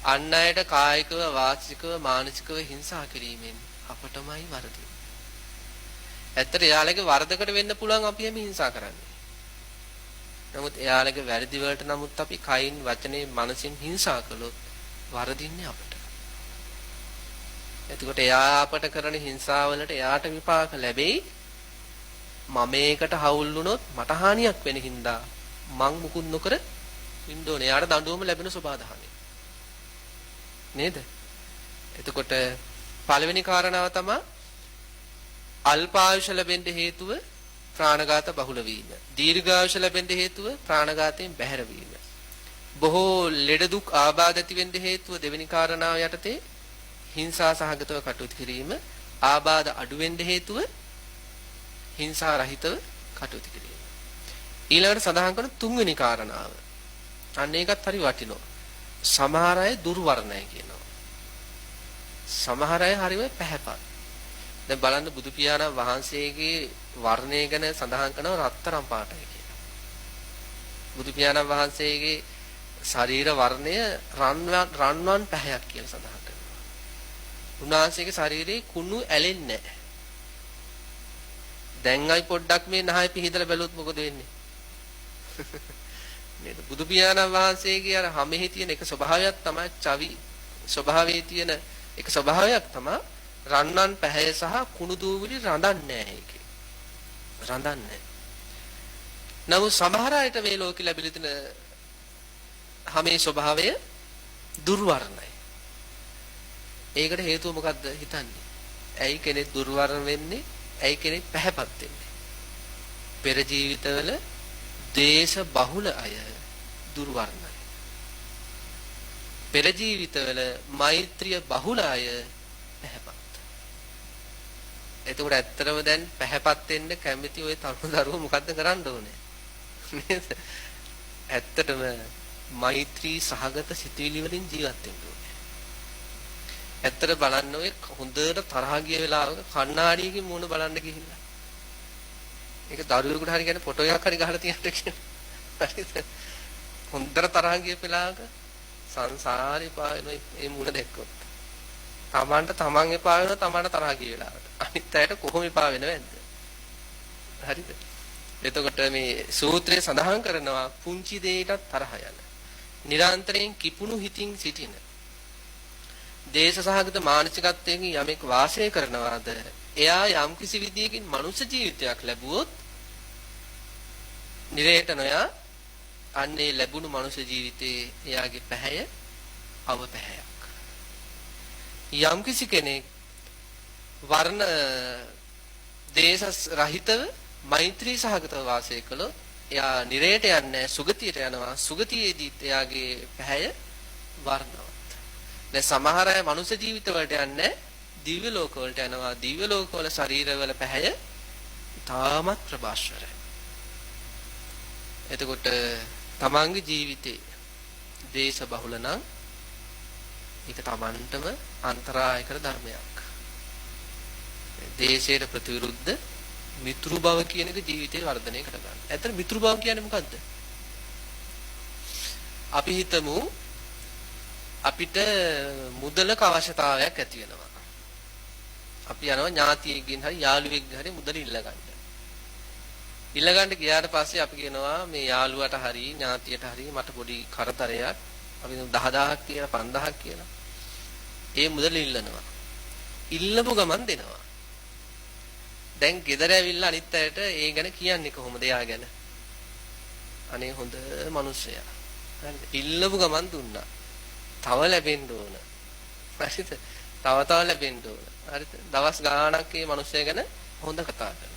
අන් අයට කායිකව වාචිකව මානසිකව හිංසා කිරීමෙන් අපටමයි වරදින්නේ. ඇත්තට එයාලගේ වරදකට වෙන්න පුළුවන් අපි එමෙ හිංසා කරන්නේ. නමුත් එයාලගේ වැරදි වලට නමුත් අපි කයින් වචනේ මනසින් හිංසා කළොත් වරදින්නේ අපට. එතකොට එයා අපට කරන හිංසාවලට එයාට විපාක ලැබෙයි. මම මේකට හවුල් වුණොත් මට හානියක් වෙන හින්දා මං මුකුත් නොකර ඉන්න ඕනේ. එයාට දඬුවම ලැබෙන සබාධානය. නේද? එතකොට පළවෙනි කාරණාව තමයි අල්පායුෂ ලැබෙන්න හේතුව ප්‍රාණඝාත බහුල වීම. දීර්ඝායුෂ ලැබෙන්න හේතුව ප්‍රාණඝාතයෙන් බැහැර වීම. බොහෝ ලෙඩ දුක් ආබාධ ඇති වෙන්න හේතුව දෙවෙනි කාරණාව යටතේ හිංසා සහගතව කටයුතු කිරීම. ආබාධ අඩු වෙන්න හේතුව හිංසා රහිතව කටයුතු කිරීම. ඊළඟට සඳහන් කරන තුන්වෙනි කාරණාව. අන්න ඒකත් හරි වටිනවා. සමහර අය දුර්වර්ණයි කියනවා. සමහර අය හරිම පැහැපත්. දැන් බලන්න බුදු පියාණන් වහන්සේගේ වර්ණය ගැන සඳහන් කරනවා රත්තරන් පාටයි කියලා. බුදු පියාණන් වහන්සේගේ ශරීර වර්ණය රන්වන් පැහැයක් කියලා සඳහන් කරනවා. උන්වහන්සේගේ ශරීරේ කුණු ඇලෙන්නේ නැහැ. දැන් අයි පොඩ්ඩක් මේ නහය පිහිදලා බැලුවොත් මොකද වෙන්නේ? නේද? බුදු පියාණන් වහන්සේගේ අර හැමෙහි තියෙන එක ස්වභාවයක් තමයි චවි ස්වභාවයේ තියෙන එක ස්වභාවයක් තමයි රන්වන් පැහැය සහ කුණු දූවිලි රඳන්නේ නැහැ ඒකේ. රඳන්නේ. නමුත් සමහර අයට මේ ලෝකෙ ලැබිලා තියෙන හැමේ ස්වභාවය දුර්වර්ණයි. ඒකට හේතුව මොකද්ද හිතන්නේ? ඇයි කෙනෙක් දුර්වර්ණ වෙන්නේ? ඇයි කෙනෙක් පැහැපත් වෙන්නේ? පෙර ජීවිතවල දේශ බහුල අය දුර්වර්ණයි. පෙර ජීවිතවල මෛත්‍රිය බහුල අය පැහැපත්. එතකොට ඇත්තටම දැන් පැහැපත් වෙන්න කැමති ওই තරුණ දරුවෝ මොකද්ද කරන්න ඕනේ? නේද? ඇත්තටම මෛත්‍රී සහගත සිතුවිලි වලින් ජීවත් වෙන්න ඕනේ. ඇත්තට බලන්න ඔය හොඳට තරහ ගිය වෙලාවක කණ්ණාඩියකින් මූණ බලන්න ගිහිල්ලා. ඒක දරුවෙකුට හරි කියන්නේ ෆොටෝ එකක් හරි ගහලා තියන්න කියලා. හරිද? හොඳට තරහ ගිය වෙලාවක සංසාරේ පාවෙන මේ මූණ දැක්කොත්. තමන්ට එපා වෙනවා තමන්ට තරහ ගිය වෙලාවට. අනිත් අයට කොහොම එපා වෙනවද? හරිද? එතකොට මේ සූත්‍රයේ සඳහන් කරනවා පුංචි දෙයකට තරහ යන. නිරන්තරයෙන් කිපුණු හිතින් සිටින. දේශ සහගත මානසිකත්වයෙන් යමෙක් වාසය කරනවාද එයා යම් කිසි විදියකින් මනුෂ්‍ය ජීවිතයක් ලැබුවොත් නිරේත නොයා අන්නේ ලැබුණු මනුෂ්‍ය ජීවිතයේ එයාගේ පැහැය අව පැහැයක්. යම් කිසි කෙනෙක් වර්ණ දේශ රහිතව මෛත්‍රී සහගතව වාසය කළොත් එයා නිරේත යන්නේ සුගතියට යනවා. සුගතියේදී එයාගේ පැහැය වර්ණවත්. දැන් සමහර අය මනුෂ්‍ය ජීවිත වලට යන්නේ දිව්‍ය ලෝක වලට යනවා. දිව්‍ය ලෝක වල ශරීරවල පැහැය තාමත් ප්‍රභාස්වරයි. එතකොට තමන්ගේ ජීවිතේ දේශ බහුල නම් ඒක තමන්ටම අන්තරාය කර ධර්මයක්. දේශයට ප්‍රතිවිරුද්ධ මිත්‍රු බව කියන එක ජීවිතේ වර්ධනය කර ගන්න. ඇත්තට මිත්‍රු බව කියන්නේ මොකද්ද? අපි හිතමු අපිට මුදලක අවශ්‍යතාවයක් ඇති වෙනවා. අපි යනවා ඥාතියෙක්ගෙන් හරි යාළුවෙක්ගෙන් හරි මුදල ඉල්ලගන්න. ඉල්ලගන්න ගියාට පස්සේ අපි කියනවා මේ යාළුවට හරි ඥාතියට හරි මට පොඩි කරදරයක් අපි 10000ක් කියලා 5000ක් කියලා. ඒ මුදල ඉල්ලනවා. ඉල්ලපු ගමන් දෙනවා. දැන් ගෙදර ඇවිල්ලා අනිත් අයට ඒ ගැන කියන්නේ කොහොමද එයා ගැන? අනේ හොඳ මිනිස්සයා. හරිද? ඉල්ලපු ගමන් දුන්නා. තව ලැබෙන්න ඕන. හරිද? තව ලැබෙන්න ඕන. හරිද? දවස් ගාණක් මේ මිනිස්සයා ගැන හොඳ කතා කරනවා.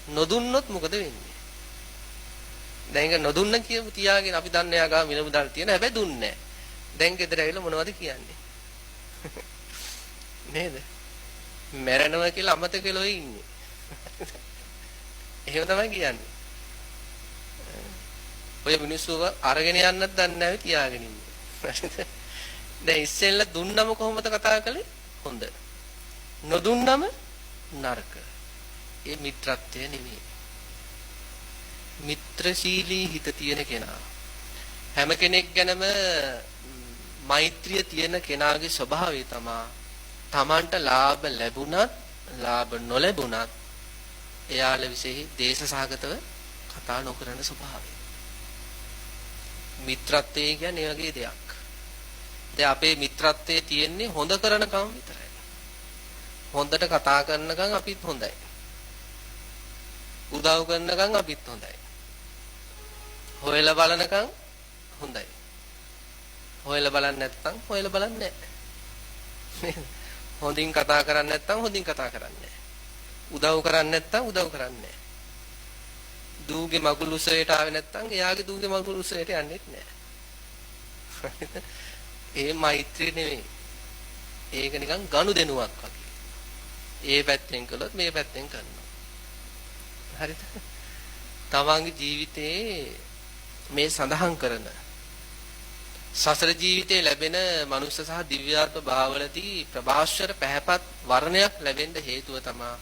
නොදුන්නොත් මොකද වෙන්නේ? දැන් ඒක නොදුන්න කියමු තියාගෙන අපි දන්නේ යා ගාව මිල මුදල් තියෙන හැබැයි දුන්නේ නැහැ. දැන් ගෙදර ඇවිල්ලා මොනවද කියන්නේ? නේද? මැරෙනවා කියලා අමතක වෙලා ඉන්නේ. එහෙම තමයි කියන්නේ. ඔය මිනිස්සුව අරගෙන යන්නත් දන්නේ නැහැ තියාගෙන ඉන්නේ. දැන් ඉස්සෙල්ලා දුන්නම කොහොමද කතා කළේ? හොඳ. නොදුන්නම නරක. ඒ මිත්‍රත්වය නෙමෙයි. මිත්‍රශීලී හිත තියෙන කෙනා හැම කෙනෙක් ගැනම මෛත්‍රිය තියෙන කෙනාගේ ස්වභාවය තමයි තමන්ට ලාභ ලැබුණත් ලාභ නොලැබුණත් එයාලා විශේෂ දේශසහගතව කතා නොකරන ස්වභාවය. මිත්‍රත්වය කියන්නේ ඒ වගේ දෙයක්. දැන් අපේ මිත්‍රත්වයේ තියෙන්නේ හොඳ කරනකම් විතරයි. හොඳට කතා කරනකම් අපිත් හොඳයි. උදව් කරනකම් අපිත් හොඳයි. හොයලා බලනකම් හොඳයි. හොයලා බලන්නේ නැත්නම් හොයලා බලන්නේ නැහැ. හොඳින් කතා කරන්නේ නැත්නම් හොඳින් කතා කරන්නේ නැහැ. උදව් කරන්නේ නැත්නම් උදව් කරන්නේ නැහැ. දූගේ මගුල් උසයට ආවේ නැත්නම් එයාගේ දූගේ මගුල් උසයට යන්නේ නැහැ. ඒ මෛත්‍රිය නෙමෙයි. ඒක නිකන් ගනුදෙනුවක් වගේ. ඒ පැත්තෙන් කළොත් මේ පැත්තෙන් කරනවා. හරිද? තමන්ගේ ජීවිතේ මේ සඳහන් කරන සසර ජීවිතේ ලැබෙන මනුෂ්‍ය සහ දිව්‍යාත්ම භාවවලදී ප්‍රභාස්වර පැහැපත් වර්ණයක් ලැබෙන්න හේතුව තමයි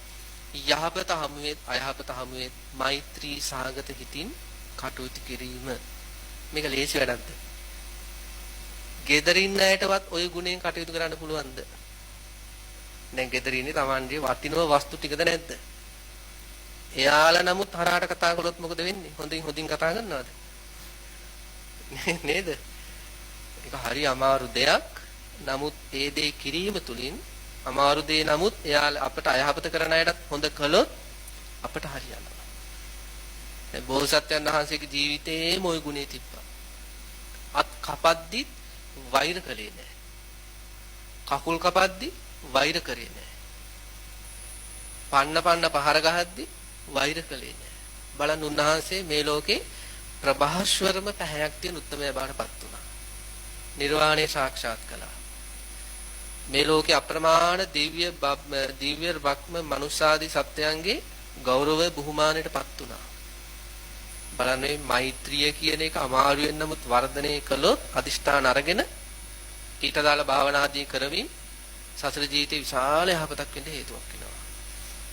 යහපත හමුවෙත් අයහපත හමුවෙත් මෛත්‍රී සාගත හිතින් කටයුතු කිරීම. මේක ලේසි වැඩක්ද? ගෙදරින් අයටවත් ওই ගුණයෙන් කටයුතු කරන්න පුළුවන්ද? දැන් ගෙදර ඉන්නේ Tamande වටිනව වස්තු ටිකද නැද්ද? එයාලා නමුත් හරහාට කතා කළොත් මොකද වෙන්නේ? හොඳින් කතා කරනවද? නේද? ඒක හරි අමාරු දෙයක්. නමුත් ඒ දේ කිරීම තුලින් අමාරු දේ නමුත් එයාලා අපට අයහපත කරන අයටත් හොඳ කළොත් අපට හරියනවා. දැන් බෝසත්යන් වහන්සේගේ ජීවිතේම ওই ගුණේ තිබ්බා. අත් කපද්දි වෛර කළේ නැහැ. කකුල් කපද්දි වෛර කරේ නැහැ. පන්න පහර ගහද්දි වෛර කළේ නැහැ. බලන්න උන්වහන්සේ මේ ලෝකේ ප්‍රභාස්වරම පැහැයක් තියෙන උත්තරමයා බාටපත් වුණා. නිර්වාණය සාක්ෂාත් කළා. මේ ලෝකේ අප්‍රමාණ දිව්‍ය බ්‍රහ්ම මනුෂ්‍යාදී සත්‍යයන්ගේ ගෞරවය බුහුමානයටපත් වුණා. බලන්න මේ මෛත්‍රිය කියන එක අමාරුවෙන් නමුත් වර්ධනය කළොත් අදිෂ්ඨාන අරගෙන ඊට දාලා භාවනාදී කරමින් සසර ජීවිතේ විශාල යහපතක් වෙන්න හේතුවක් වෙනවා.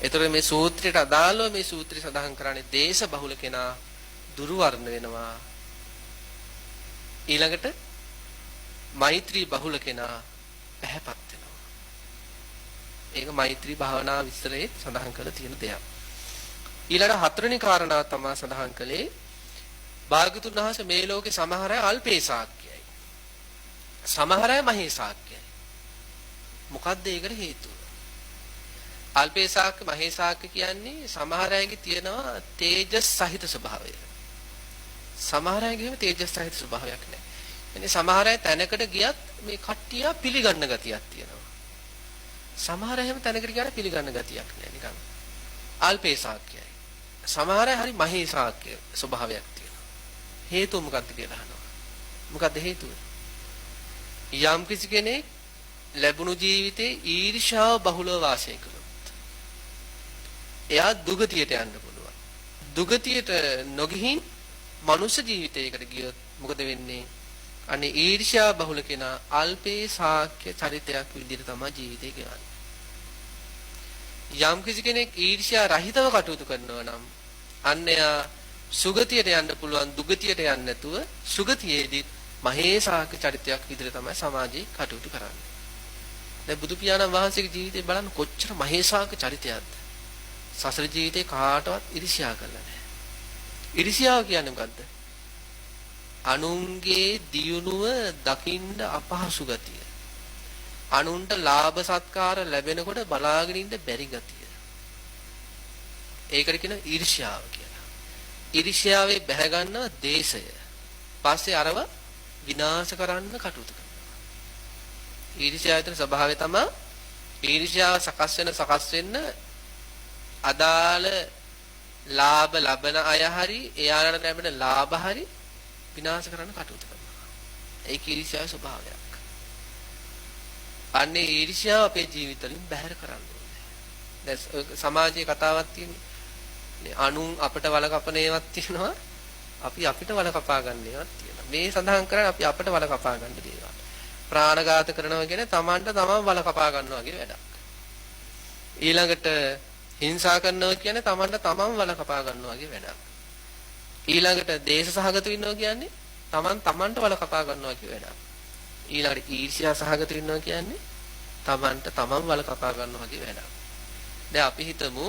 ඒතර මේ සූත්‍රයට අදාළව මේ සූත්‍රය සඳහන් කරන්නේ දේශ බහුල කෙනා දුර්වර්ණ වෙනවා. ඊළඟට මෛත්‍රී බහුල කෙනා පැහැපත් වෙනවා. ඒක මෛත්‍රී භාවනා විස්තරයේ සඳහන් කරලා තියෙන දෙයක්. ඊළඟ හතරවෙනි කාරණාව තමයි සඳහන් කළේ භාග්‍යතුන් වහන්සේ මේ ලෝකේ සමහර අය අල්පේසාක්‍යයි. සමහර අය මහේසාක්‍යයි. මොකද්ද ඒකට හේතුව? අල්පේසාක්‍ය මහේසාක්‍ය කියන්නේ සමහර අයගේ තියෙනවා තේජස් සහිත ස්වභාවය. සමහර අයගේම තේජස් සහිත ස්වභාවයක් නැහැ. එනේ සමහර අය තැනකට ගියත් මේ කට්ටිය පිළිගන්න ගතියක් තියෙනවා. සමහර අය හැම තැනකට ගියාට පිළිගන්න ගතියක් නැහැ නිකන්. අල්පේසාක්‍යයි. සමහර අය හරි මහේසාක්‍ය ස්වභාවයක් තියෙනවා. හේතුව මොකක්ද කියලා අහනවා. මොකක්ද හේතුව? යම් කිසි කෙනෙක් ලැබුණු ජීවිතේ ඊර්ෂ්‍යාව බහුලව වාසය කළොත් එයා දුගතියට යන්න පුළුවන්. දුගතියට නොගිහින් මනුෂ්‍ය ජීවිතයකට ගියොත් මොකද වෙන්නේ? අනේ ඊර්ෂ්‍යා බහුල කෙනා අල්පේ සාක්‍ය චරිතයක් විදිහට තමයි ජීවිතේ ගෙවන්නේ. යම් කිසි කෙනෙක් ඊර්ෂ්‍යා රහිතව කටයුතු කරනවා නම් අන්න එයා සුගතියට යන්න පුළුවන් දුගතියට යන්නේ නැතුව සුගතියේදී මහේසාක්‍ය චරිතයක් විදිහට තමයි සමාජයේ කටයුතු කරන්නේ. දැන් බුදු පියාණන් වහන්සේගේ ජීවිතේ බලන්න කොච්චර මහේසාක්‍ය චරිතයක්ද. සසර ජීවිතේ කාටවත් ඊර්ෂ්‍යා කළා නැහැ. ඊර්ෂ්‍යාව කියන්නේ මොකද්ද? අනුන්ගේ දියුණුව දකින්න අපහසු ගතිය. අනුන්ට ලාභ සත්කාර ලැබෙනකොට බලාගෙන ඉන්න බැරි ගතිය. ඒකට කියන ඊර්ෂ්‍යාව කියලා. ඊර්ෂ්‍යාවේ බැහැ ගන්නව දේශය. පස්සේ අරව විනාශ කරන්න කටයුතු කරනවා. ඊර්ෂ්‍යාවේ ස්වභාවය තමයි ඊර්ෂ්‍යාව සකස් වෙන්න අදාළ ලාභ ලබන අය හරි එයාලට ලැබෙන ලාභ හරි විනාශ කරන්න කටයුතු කරනවා. ඒක ඊර්ෂ්‍යාවේ ස්වභාවයක්. අන්නේ ඊර්ෂ්‍යාව අපේ ජීවිතවලින් බැහැර කරන්න ඕනේ. දැන් සමාජයේ කතාවක් තියෙන්නේ. අනුන් අපිට වල කපන ඒවාක් තියෙනවා. අපි අපිට වල කපා ගන්න ඒවාක් තියෙනවා. මේ සඳහන් කරන්නේ අපි අපිට වල කපා ගන්න දේවල්. ප්‍රාණඝාත කරනවා කියන්නේ තමන්ට තමන් වල කපා ගන්නවා වගේ වැඩක්. ඊළඟට හිංසා කරනවා කියන්නේ තමන්ට තමන් වල කපා ගන්නවා වගේ වැඩක්. ඊළඟට දේශ සහගත වෙනවා කියන්නේ තමන්ට වල කපා ගන්නවා කියන වැඩක්. ඊළඟට ඊර්ෂ්‍යා සහගත වෙනවා කියන්නේ තමන්ට තමන් වල කපා ගන්නවා කියන වැඩක්. දැන් අපි හිතමු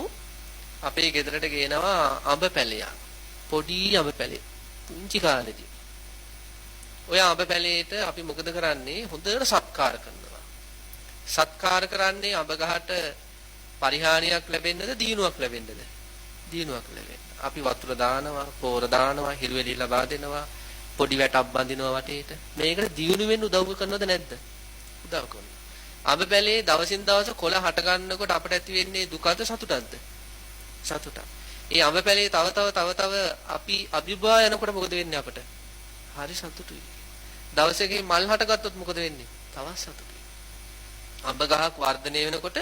අපේ ගෙදරට ගේනවා අඹ පැලයක්. පොඩි අඹ පැලේ. පුංචි කාලේදී. ඔය අඹ පැලේට අපි මොකද කරන්නේ? හොඳට සත්කාර කරනවා. සත්කාර කරන්නේ අඹ ගහට පරිහානියක් ලැබෙන්නද දිනුවක් ලැබෙන්නද? දිනුවක් ලැබෙන්න. අපි වතුර දානවා, පෝර දානවා, හිරුවෙලි ලබා දෙනවා, පොඩි වැටක් බඳිනවා වටේට. මේකට දිනු වෙන්න උදව් කරනවද නැද්ද? උදව් කරනවා. අඹ පැලේ දවසින් දවස කොළ හට ගන්නකොට අපට ඇති වෙන්නේ දුකද සතුටක්ද? සතුටක්. ඒ අඹ පැලේ තව අපි අභිභවා යනකොට මොකද වෙන්නේ අපට? හරි සතුටුයි. දවසකින් මල් හට ගත්තොත් මොකද වෙන්නේ? තවත් සතුටුයි. අඹ ගහක් වර්ධනය වෙනකොට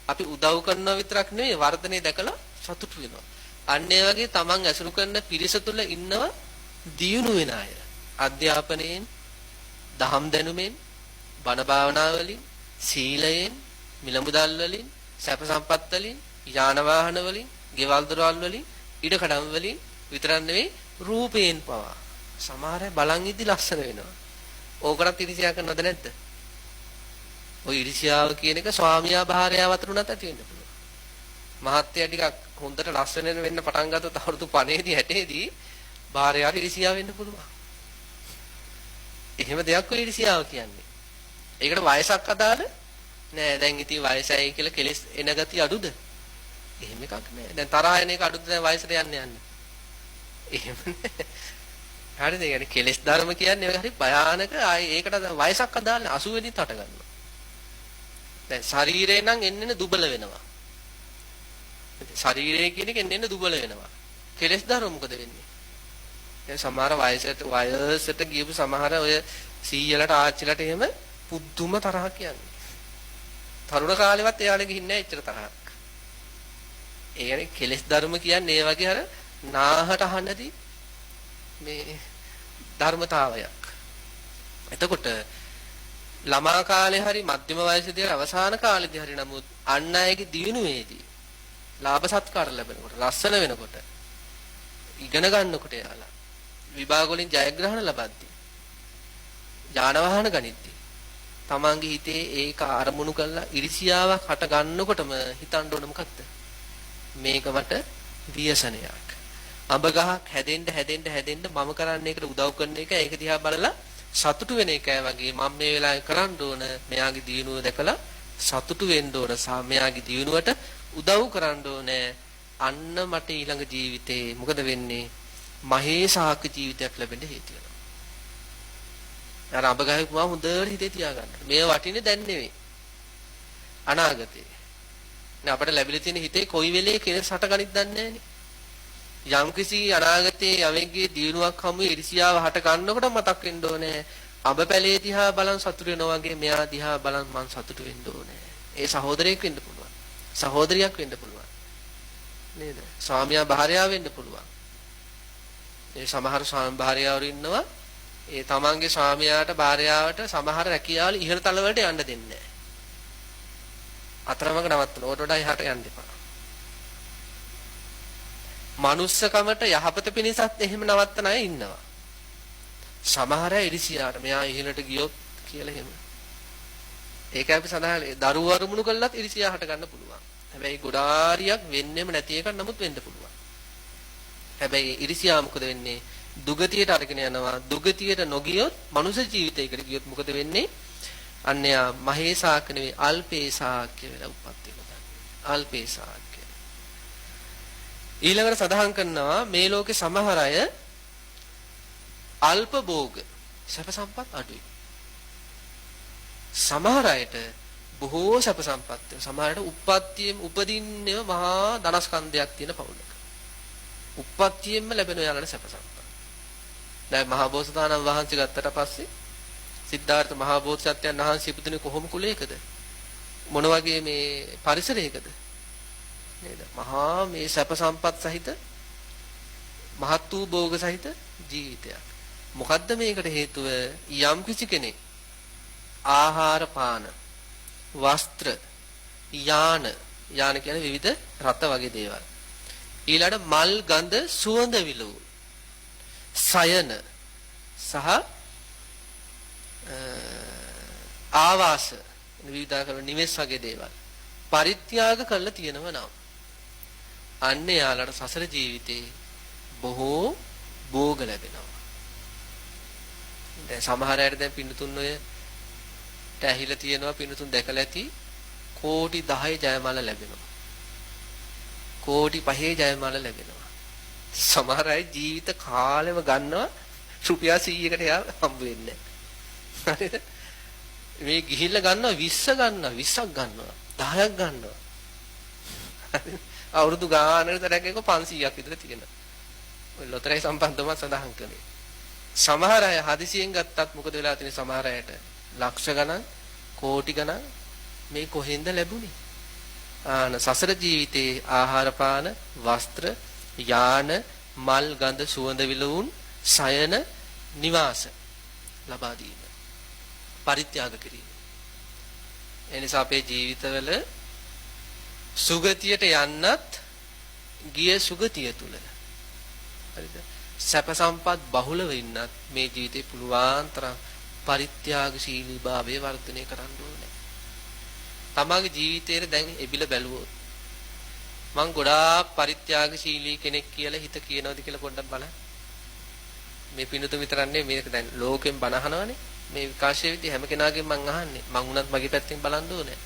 අපි උදව් කරනවා විතරක් නෙවෙයි වර්ධනය දැකලා සතුටු වෙනවා. අන්න ඒ වගේ තමන් ඇසුරු කරන පිරිස තුළ ඉන්නවා දියුණු වෙන අය. අධ්‍යාපනයෙන්, දහම් දැනුමෙන්, බණ භාවනා වලින්, සීලයෙන්, මිල මුදල් වලින්, සැප සම්පත් වලින්, යාන වාහන වලින්, ගෙවල් දොරවල් වලින්, ඉඩ කඩම් වලින් විතරක් නෙවෙයි රූපයෙන් පවා. සමහර අය බලන් ඉදි ලස්සන වෙනවා. ඕකටත් ඉරිසියා කරනවද නැද්ද? ඔය ඉරිසියාව කියන එක ස්වාමියා භාර්යාව අතර උනත් ඇති වෙන්න පුළුවන්. මහත්ය ටිකක් හොඳට ලස්සන වෙන්න පටන් ගත්තොත් අවුරුදු 50දී 60දී භාර්යාවට ඉරිසියාව වෙන්න පුළුවන්. එහෙම දෙයක් ඔය ඉරිසියාව කියන්නේ. ඒකට වයසක් අදාළ නෑ. දැන් ඉතින් වයසයි කියලා කෙලස් එන ගතිය අඩුද? එහෙම එකක් නෑ. දැන් තරහ එන එක අඩුද දැන් වයසට යන්න. එහෙම නෑ. හරිද? ඒ කියන්නේ කෙලස් ධර්ම කියන්නේ හරි භයානක. ආයේ ඒකට වයසක් අදාළ නෑ. 80 වෙනිත් හට ගන්නවා. දැන් ශරීරේ නම් එන්න දුබල වෙනවා. ශරීරය කියන එක එන්න දුබල වෙනවා. කෙලස් ධර්ම මොකද වෙන්නේ? දැන් සමහර වයසට ගියපු සමහර ඔය සීයලට ආච්චිලට එහෙම පුදුම තරහක් කියන්නේ. තරුණ කාලෙවත් එයාලා ගිහින් නැහැ එච්චර තරහක්. ඒ කියන්නේ කෙලස් ධර්ම කියන්නේ ඒ වගේ අර නාහට අහන්නදී මේ ධර්මතාවයක්. එතකොට ළමා කාලේ හරි මධ්‍යම වයසේදී හරි අවසාන කාලේදී හරි නමුත් අන් අයගේ දිනුවේදී ලාභ සත්කාර ලැබෙනකොට ලස්සන වෙනකොට ඉගෙන ගන්නකොට යාලා විභාග වලින් ජයග්‍රහණ ලබද්දී යාන වාහන ගනිද්දී තමන්ගේ හිතේ ඒක අරමුණු කරලා ඉරිසියාවක් හට ගන්නකොටම හිතන්න ඕන මොකක්ද? මේක මට ව්‍යසනයක්. අඹ ගහක් හැදෙන්න මම කරන්නේ ඒකට උදව් කරන එක ඒක දිහා බලලා සතුටු වෙන එකයි වගේ මම මේ වෙලාවේ කරන්න ඕන මෙයාගේ දියුණුව දැකලා සතුටු වෙන්න ඕන මෙයාගේ දියුණුවට උදව් කරන්න ඕනේ. අන්න මට ඊළඟ ජීවිතේ මොකද වෙන්නේ? මහේසාක ජීවිතයක් ලැබෙන්න හේතු වෙනවා. අර අඹ ගහේ පුවා හොඳට හිතේ තියාගන්න. මේ වටින්නේ දැන් නෙවෙයි. අනාගතේ. නේ අපිට ලැබිලා තියෙන හිතේ කොයි වෙලේ කෙලස් හටගනිත් දන්නේ නැහනේ. යම්කිසි අනාගතයේ යමෙක්ගේ දිනුවක් හමු ඉරිසියාව හට ගන්නකොට මතක් වෙන්න ඕනේ අඹ පැලේ දිහා බලන් සතුටු වෙනවා වගේ මෙයා දිහා බලන් මං සතුටු වෙන්න ඕනේ. ඒ සහෝදරයෙක් වෙන්න පුළුවන්. සහෝදරියක් වෙන්න පුළුවන්. නේද? ස්වාමියා භාර්යාව වෙන්න පුළුවන්. ඒ සමහර ස්වාමි භාර්යාවරු ඉන්නවා ඒ තමන්ගේ ස්වාමියාට භාර්යාවට සමහර රැකියාවල ඉහළ තල වලට යන්න දෙන්නේ නැහැ. අතරමඟ නවත්තන. ඕට වඩා එහාට යන්න එපා. මනුස්සකමට යහපත පිණිසත් එහෙම නවත්තන අය ඉන්නවා. සමහර අය ඉරිසියාට මෙයා ඉහළට ගියොත් කියලා එහෙම. ඒකයි අපි සඳහන් දරුවෝ අරමුණු කළත් ඉරිසියා හට ගන්න පුළුවන්. හැබැයි ගොඩාරියක් වෙන්නෙම නැති එකක් නමුත් වෙන්න පුළුවන්. හැබැයි ඉරිසියා මොකද වෙන්නේ? දුගතියට අරගෙන යනවා. දුගතියට නොගියොත් මනුෂ්‍ය ජීවිතයකට ගියොත් මොකද වෙන්නේ? අන්නයා මහේසාක නෙවෙයි අල්පේසාක කියලා උපත් වෙනවා. අල්පේසාක. ඊළඟට සඳහන් කරනවා මේ ලෝකේ සමහර අය අල්ප භෝග සැප සම්පත් අඩුයි. සමහර අයට බොහෝ සැප සම්පත් සමහරට උප්පත්තියෙන් උපදින්නේම මහා ධනස්කන්ධයක් තියෙන පවුලක. උප්පත්තියෙන්ම ලැබෙන යාලට සැප සම්පත්. දැන් මහා බෝසතාණන් වහන්සේ ගත්තට පස්සේ සිද්ධාර්ථ මහා බෝසත්යන් වහන්සේ ඉපදුනේ කොහොම කුලයකද? මොන වගේ මේ පරිසරයකද? නේද? මහා මේ සැප සම්පත් සහිත මහත් වූ භෝග සහිත ජීවිතයක්. මොකද්ද මේකට හේතුව? යම් කිසි කෙනෙක් ආහාර පාන වස්ත්‍ර යාන කියන්නේ විවිධ රත වගේ දේවල් ඊළඟ මල් ගඳ සුවඳ විලවුන් සයන සහ ආවාස විවිධාකාර නිවෙස් වගේ දේවල් පරිත්‍යාග කරලා තියෙනවා නම් අන්න යාලට සසර ජීවිතේ බොහෝ භෝග ලැබෙනවා. දැන් සමහර අය දැන් පින්තුන් ඔය ඇහිලා තියෙනවා පින්තුන් දැකලා ඇති කෝටි 10 ජයමාල ලැබෙනවා. කෝටි 5 ජයමාල ලැබෙනවා. සමහර අය ජීවිත කාලෙම ගන්නවා රුපියල් 100කට යා හම්බ වෙන්නේ නැහැ. හරිද? මේ ගිහිල්ලා ගන්නවා 20 ගන්නවා 20ක් ගන්නවා 10ක් ගන්නවා. අවුරුදු ගානකට තරක් එක 500ක් විතර තියෙනවා. ඔය ලොතරැයි සම්බන්ධව සඳහන් කළේ. සමහර අය හදිසියෙන් ගත්තත් මොකද වෙලා තියෙන්නේ සමහර අයට ලක්ෂ ගණන් කෝටි ගණන් මේ කොහෙන්ද ලැබුණේ? සසර ජීවිතේ ආහාර පාන වස්ත්‍ර යාන මල් ගඳ සුවඳ විලවුන් සයන නිවාස ලබා දීම පරිත්‍යාග කිරීම. එනිසා අපේ ජීවිතවල සුගතියට යන්නත් ගිය සුගතිය තුල හරිද? සැප සම්පත් බහුල වෙන්නත් මේ ජීවිතේ පුළුවන් තරම් පරිත්‍යාගශීලී භාවය වර්ධනය කරන්න ඕනේ. තමගේ ජීවිතේට දැන් එබිල බැලුවොත් මං ගොඩාක් පරිත්‍යාගශීලී කෙනෙක් කියලා හිත කියනවාද කියලා පොඩ්ඩක් බලන්න. මේ පිනුතු විතරන්නේ මේක දැන් ලෝකෙන් බණ අහනවනේ. මේ විකාශය විදිහ හැම කෙනාගෙන් මං අහන්නේ. මං උනත් මගේ පැත්තෙන් බලන්න ඕනේ.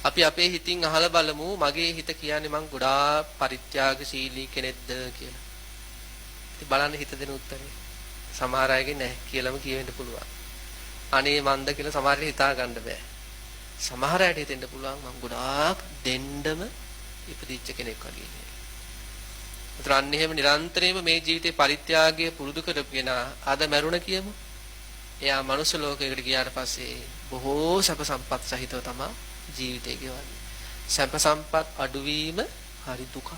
අපි අපේ හිතින් අහලා බලමු මගේ හිත කියන්නේ මං ගොඩාක් පරිත්‍යාගශීලී කෙනෙක්ද කියලා. ඉතින් බලන්න හිත දෙන උත්තරේ. සමහර අයගේ නැහැ කියලාම කියවෙන්න පුළුවන්. අනේ මන්ද කියලා සමහර අයට හිතා ගන්න බෑ. සමහර අයට හිතෙන්න පුළුවන් මං ගොඩාක් දෙන්නම ඉපදිච්ච කෙනෙක් වගේ නේ. උතර අන්න එහෙම නිරන්තරයෙන්ම මේ ජීවිතේ පරිත්‍යාගය පුරුදු කරගෙන අද මරුණ කියමු. එයා මනුස්ස ලෝකයකට ගියාට පස්සේ බොහෝ සැප සම්පත් සහිතව තමයි ජීවිතේ ගෙවන්නේ. සැප සම්පත් අඩුවීම හරි දුකක්.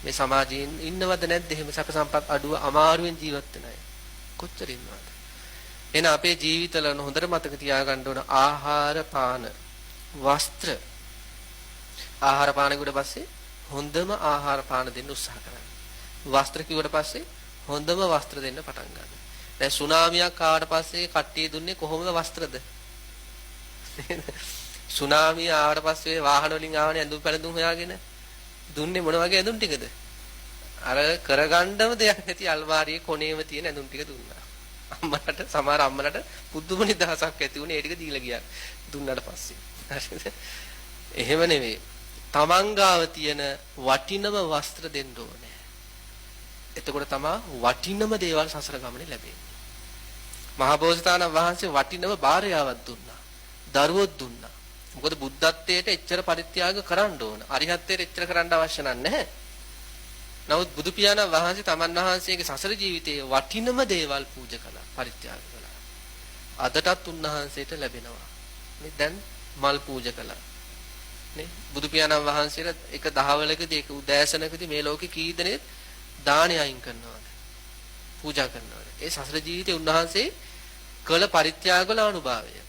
මේ සමාජයෙන් ඉන්නවද නැද්ද එහෙම සැප සම්පත් අඩුව අමාරුවෙන් ජීවත් වෙන අය? කොච්චර ඉන්නවද? එහෙනම් අපේ ජීවිතවල හොඳට මතක තියාගන්න ඕන ආහාර පාන වස්ත්‍ර ආහාර පාන කිව්වට පස්සේ හොඳම ආහාර පාන දෙන්න උත්සාහ කරන්න. වස්ත්‍ර කිව්වට පස්සේ හොඳම වස්ත්‍ර දෙන්න පටන් ගන්න. දැන් සුනාමියක් ආවට පස්සේ කට්ටිය දුන්නේ කොහොමද වස්ත්‍රද? සුනාමිය ආවට පස්සේ වාහන වලින් ආවනේ ඇඳුම් පැළඳුම් හොයාගෙන දුන්නේ මොන වගේ ඇඳුම් ටිකද? අර කරගන්නම දෙයක් නැති අල්මාරියේ කොනේම තියෙන ඇඳුම් ටික දුන්නා. අම්මලට සමහර අම්මලට පුදුම නිදහසක් ඇති වුණේ ඒ ටික දීලා ගියා. දුන්නාට පස්සේ. හරිද? එහෙම නෙවෙයි. තමන් ගාව තියෙන වටිනම වස්ත්‍ර දෙන්න ඕනේ. එතකොට තමයි වටිනම දේවල් සසර ගමනේ ලැබෙන්නේ. මහා බෝසතාණන් වහන්සේ වටිනම භාර්යාවක් දුන්නා. දරුවොත් දුන්නා. මොකද බුද්ධත්වයට එච්චර පරිත්‍යාග කරන්න ඕන. අරිහත්ත්වයට එච්චර කරන්න අවශ්‍ය නැහැ. නමුත් බුදු පියාණන් වහන්සේ තමන් වහන්සේගේ සසර ජීවිතයේ වටිනම දේවල් පූජා කළා, පරිත්‍යාග කළා. අදටත් උන්වහන්සේට ලැබෙනවා. මේ දැන් මල් පූජා කළා. නේ? බුදු පියාණන් වහන්සේලා එක දහවලකදී එක උදෑසනකදී මේ ලෝකේ කී දෙනෙක් දානය අයින් කරනවද? පූජා කරනවද? ඒ සසර ජීවිතේ උන්වහන්සේ කළ පරිත්‍යාග වල අනුභවය.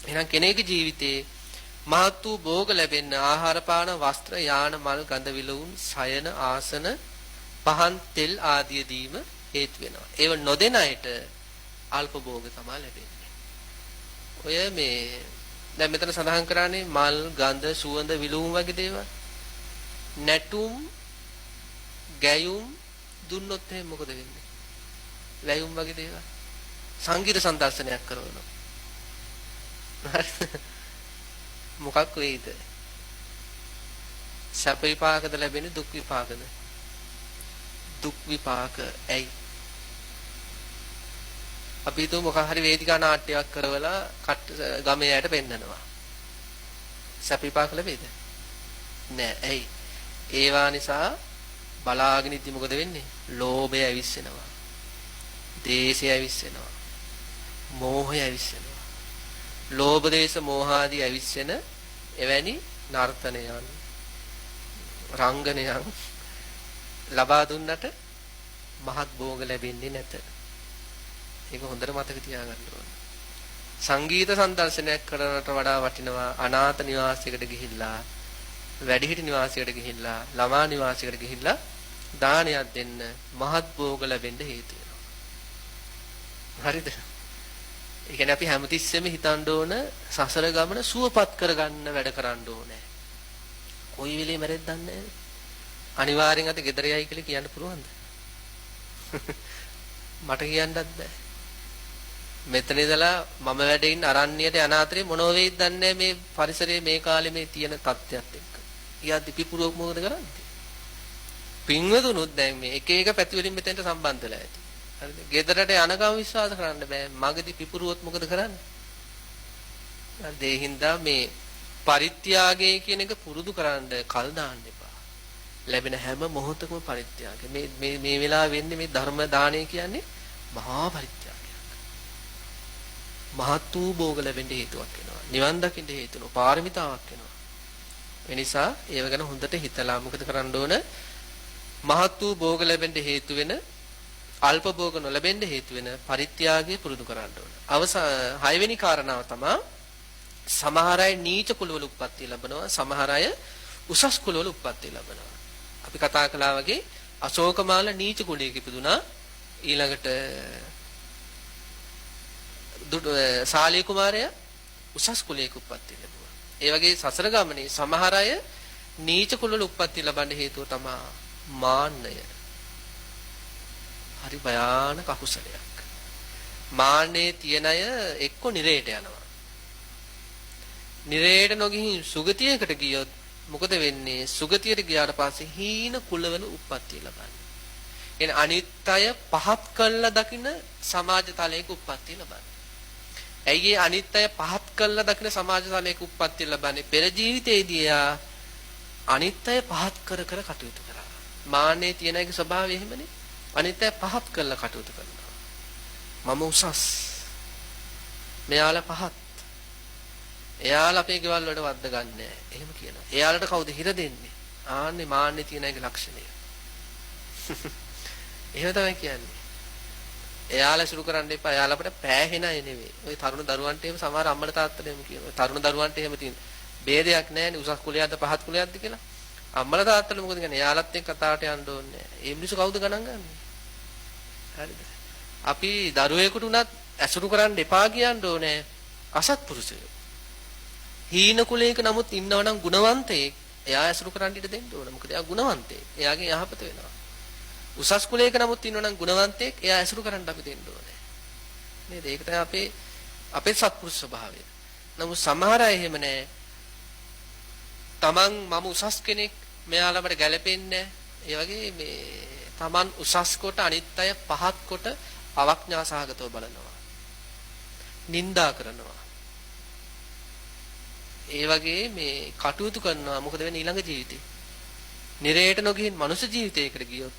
එහෙනම් කෙනෙකුගේ ජීවිතේ මහත් වූ භෝග ලැබෙන්න ආහාර පාන වස්ත්‍ර යාන මල් ගඳ විලවුන් සයන ආසන පහන් තෙල් ආදිය දීම හේතු වෙනවා. ඒව නොදෙන අයට අල්ප භෝග තමයි ලැබෙන්නේ. ඔය මේ දැන් මෙතන සඳහන් කරන්නේ මල් ගඳ සුවඳ විලවුන් වගේ දේවල්. නැටුම් ගැයුම් දුන්නොත් එහෙනම් මොකද වෙන්නේ? වැයුම් වගේ දේවල්. සංගීත සම්දර්ශනයක් කරනවා. මොකක් වෙයිද? සැප විපාකද ලැබෙන්නේ දුක් විපාකද? දුක් විපාක. ඇයි? අපි හිතුව මොකක් හරි වේදිකා නාට්‍යයක් කරවලා ගමේ අයට පෙන්නනවා. සැප විපාක ලැබෙයිද? නෑ. ඇයි? ඒවා නිසා බලාගෙන ඉද්දි මොකද වෙන්නේ? ලෝභය ඇවිස්සෙනවා. දේශය ඇවිස්සෙනවා. මෝහය ඇවිස්සෙනවා. ලෝභ දේශ මෝහ ආදී ඇවිස්සෙන එවැනි නර්තනයන් රංගනයන් ලබා දුන්නට මහත් භෝග ලැබෙන්නේ නැත. ඒක හොඳට මතක තියාගන්න ඕන. සංගීත සම්දර්ශනයක් කරනට වඩා වටිනවා අනාථ නිවාසයකට ගිහිල්ලා වැඩිහිටි නිවාසයකට ගිහිල්ලා ළමා නිවාසයකට ගිහිල්ලා දානයක් දෙන්න මහත් භෝග ලැබෙන්න හේතු වෙනවා. හරිද? ඒ කියන්නේ අපි හැමතිස්සෙම හිතන්න ඕන සසර ගමන සුවපත් කරගන්න වැඩ කරන්න ඕනේ. කොයි වෙලේ මැරෙද්ද දන්නේ නැහැ. අනිවාර්යෙන් අත ගෙදර යයි කියලා කියන්න පුළුවන්ද? මට කියන්නත් බෑ. මෙතන ඉඳලා මම වැඩ ඉන්න අරණ්‍යයට යන අතරේ මොනව වෙයිද දන්නේ මේ පරිසරයේ මේ කාලේ මේ තියෙන තත්ත්වයක් එක්ක. ඊයද්දි පිපුරුවක් මොකද කරන්නේ? පින්වතුනුත් දැන් මේ එක එක පැති වලින් මෙතෙන්ට සම්බන්ධ වෙලා ඇති. හරිද? ගෙදරට යනකම් විශ්වාස කරන්න බෑ. මගදී පිපුරුවොත් මොකද කරන්නේ? හරිද? ඒ හින්දා මේ පරිත්‍යාගය කියන එක පුරුදු කරන්න කල් දාන්න එපා. ලැබෙන හැම මොහොතකම පරිත්‍යාගය. මේ වෙලාව වෙන්නේ මේ ධර්ම දාණය කියන්නේ මහා පරිත්‍යාගයක්. මහත් වූ භෝග ලැබෙන්න හේතුවක් වෙනවා. නිවන් දකින්න හේතු වෙනවා. පාරමිතාවක් වෙනවා. ඒ නිසා ඒව ගැන හොඳට හිතලා මොකද කරන්න ඕන? මහත් වූ භෝග ලැබෙන්න හේතු වෙන අල්ප භෝග නොලැබෙන්න හේතු වෙන පරිත්‍යාගය පුරුදු කරන්න ඕන. හයවෙනි කාරණාව තමයි සමහර අය නීච කුලවල උප්පත්ති ලැබනවා, සමහර අය උසස් කුලවල උප්පත්ති ලැබනවා. අපි කතා කළා වගේ අශෝකමාල නීච කුලයක ඉපදුනා. ඊළඟට සාලිය කුමාරයා උසස් කුලයක උප්පත්ති ලැබුවා. ඒ වගේ සසර ගමනේ සමහර අය නීච කුලවල උප්පත්ති ලබන්න හේතුව තමයි මාන්නය. හරි භයානක අකුසලයක්. මාන්නේ තියෙන අය එක්ක නිරේට යනවා. නිරේට නොගිහින් සුගතියකට ගියොත් මොකද වෙන්නේ? සුගතියට ගියාට පස්සේ හීන කුලවල උප්පත්තිය ලබන්නේ. එන අනිත් අය පහත් කළා දකින්න සමාජ තලයක උප්පත්තිය ලබන්නේ. ඇයි ඒ අනිත් අය පහත් කළා දකින්න සමාජ තලයක උප්පත්තිය ලබන්නේ? පෙර ජීවිතයේදී අනිත් අය පහත් කර කර කටයුතු කරා. මාන්නේ තියෙන අයගේ ස්වභාවය එහෙමනේ. අනිත් අය පහත් කළා කටයුතු කරනවා. මම උසස්. මෙයාලා පහත්. එයාලා අපේ ගෙවල් වලට වද්ද ගන්නෑ. එහෙම කියනවා. එයාලට කවුද හිර දෙන්නේ? ආන්නේ මාන්නේ තියෙන අයගේ ලක්ෂණය. එහෙම තමයි කියන්නේ. එයාලා සුරු කරන්න එපා. එයාලා අපිට පෑහෙන අය නෙවෙයි. ওই තරුණ දරුවන්ට එහෙම සමහර අම්මලා තාත්තලා එහෙම කියනවා. තරුණ දරුවන්ට එහෙම තියෙන ભેදයක් නැහැනේ. උසස් කුලයක්ද පහත් කුලයක්ද කියලා. අම්මලා තාත්තලා මොකද කියන්නේ? එයාලත් එක්ක කතාවට යන්න ඕනේ නැහැ. මේ මිනිස්සු කවුද ගණන් ගන්නේ? හරිද? අපි දරුවෙකුට උනත් ඇසුරු කරන්න එපා කියන්න ඕනේ. අසත්පුරුෂයෝ. හීන කුලයක නමුත් ඉන්නවනම් ගුණවන්තයෙක් එයා ඇසුරු කරන්න ඉඩ දෙන්න ඕන. මොකද එයා ගුණවන්තයෙක්. එයාගේ යහපත වෙනවා. උසස් කුලයක නමුත් ඉන්නවනම් ගුණවන්තයෙක් එයා ඇසුරු කරන්න අපි දෙන්න ඕනේ. නේද? ඒක තමයි අපේ සත්පුරුෂ ස්වභාවය. නමුත් සමහර අය එහෙම නැහැ. Taman මම උසස් කෙනෙක් මෙයාලා මට ගැලපෙන්නේ නැහැ. ඒ වගේ මේ Taman උසස් කොට අනිත් අය පහත් කොට අවඥා සහගතව බලනවා. නිඳා කරනවා. ඒ වගේ මේ කටයුතු කරනවා. මොකද වෙන්නේ ඊළඟ ජීවිතේ? නිරේට නොගිහින් මනුෂ්‍ය ජීවිතයකට ගියොත්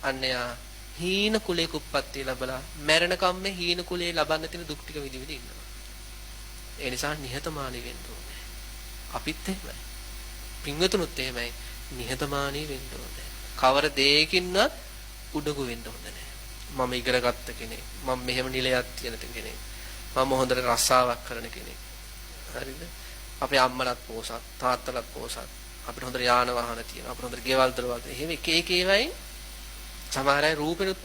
අන්නයා හීන කුලයක උප්පත්තිය ලැබලා මැරෙනකම් මේ හීන කුලයේ ලබන්න තියෙන දුක් ටික විඳ විඳ ඉන්නවා. ඒ නිසා නිහතමානී වෙන්න ඕනේ. අපිත් එහෙමයි. පින්වතුනුත් එහෙමයි. නිහතමානී වෙන්න ඕනේ. කවර දෙයකින්වත් උඩඟු වෙන්න හොඳ නැහැ. මම ඉගෙන ගත්ත කෙනෙක්. මම මෙහෙම නිලයක් තියෙන කෙනෙක්. මම හොඳට රස්සාවක් කරන කෙනෙක්. හරිද? අපේ අම්මලත් පොසත්, තාත්තලත් පොසත්. අපිට හොඳට යාන වාහන තියෙනවා. අපිට හොඳට ගෙවල් දොරවල් තියෙනවා. එහෙම එක එක ඒවායින් සමහර අය රූපෙනුත්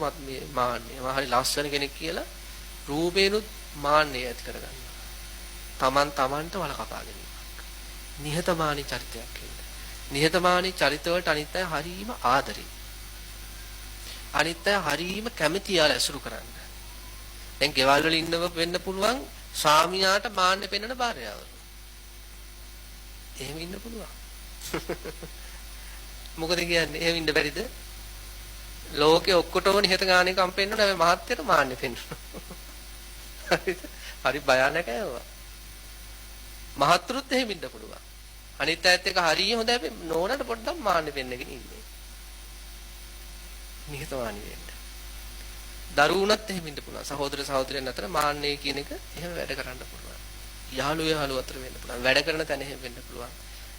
මාන්නේ. මම හරි ලස්සන කෙනෙක් කියලා රූපේනුත් මාන්නේ ඇති කරගන්නවා. Taman tamanට වල කපා ගැනීමක්. නිහතමානී චරිතයක් ඉන්න. නිහතමානී චරිතවලට අනිත් අය හරීම ආදරේ. අනිත් අය හරීම කැමති යාලා ඇසුරු කරන්න. දැන් ගෙවල් වල ඉන්නව වෙන්න පුළුවන් ස්වාමියාට මාන්නේ පෙන්වන භාර්යාව. එහෙම ඉන්න පුළුවන්. මොකද කියන්නේ? එහෙම ඉන්න බැරිද? ලෝකේ ඔක්කොටම නිහත ගානකම් පෙන්වන හැබැයි මහත්යට මාන්නේ පෙන්වනවා. හරි භයානකයි ඒවා. මහත්තුරුත් එහෙම ඉන්න පුළුවන්. අනිත් අයත් එක හරිය හොඳ හැබැයි නෝනට පොඩ්ඩක් මාන්නේ පෙන්නගෙන ඉන්නේ. නිහතමානී වෙන්න. දරුවුණත් එහෙම ඉන්න පුළුවන්. සහෝදර සහෝදරයන් අතර මාන්නේ කියන එක එහෙම වැඩ කරන්න පුළුවන්. යාළුවෝ අතර වෙන්න පුළුවන්. වැඩ කරන තැන එහෙම වෙන්න පුළුවන්.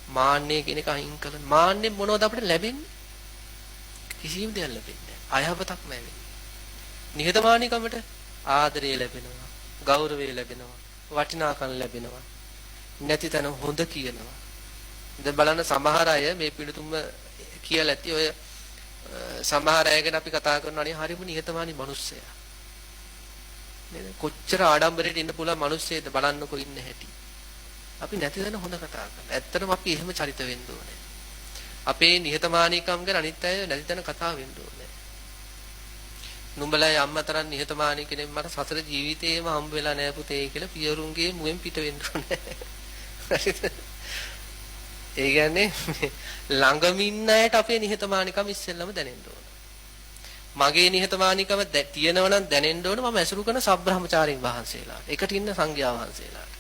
මාන්නේ කියන එක අයින් කළා. මාන්නේ මොනවද අපිට ලැබෙන්නේ? කිසිම දෙයක් ලැබෙන්නේ නැහැ. අයහපතක් නැහැ. නිහතමානීකමට ආදරය ලැබෙනවා, ගෞරවය ලැබෙනවා, වටිනාකම් ලැබෙනවා. නැති තැන හොඳ කියනවා. දැන් බලන්න සමහර අය මේ පිළිතුම කියලා ඇති ඔය සමහර අය ගැන අපි කතා කරනවා නේ හරිම නිහතමානී මිනිස්සයා. නේද? කොච්චර ආඩම්බරයට ඉන්න පුළුවන් මිනිස්සෙද බලන්නකෝ ඉන්න හැටි. අපි නැති දන හොඳ කතා කරනවා. ඇත්තටම අපි එහෙම චරිත වෙන්න ඕනේ. අපේ නිහතමානීකම් ගැන අනිත් අය නැති දන කතා වෙන්න ඕනේ. නුඹලා අම්මා තරම් නිහතමානී කෙනෙක් මට සතර ජීවිතේම හම්බ වෙලා නැහැ පුතේ කියලා පියවරුන්ගේ මුවෙන් පිට වෙන්න ඕනේ. ඒ කියන්නේ ළඟම ඉන්න අයට අපේ නිහතමානීකම ඉස්සෙල්ලම දැනෙන්න ඕන. මගේ නිහතමානීකම තියෙනවා නම් දැනෙන්න ඕන මම ඇසුරු කරන සබ්‍රහ්මචාරීන් වහන්සේලාට. එකට ඉන්න සංඝයා වහන්සේලාට.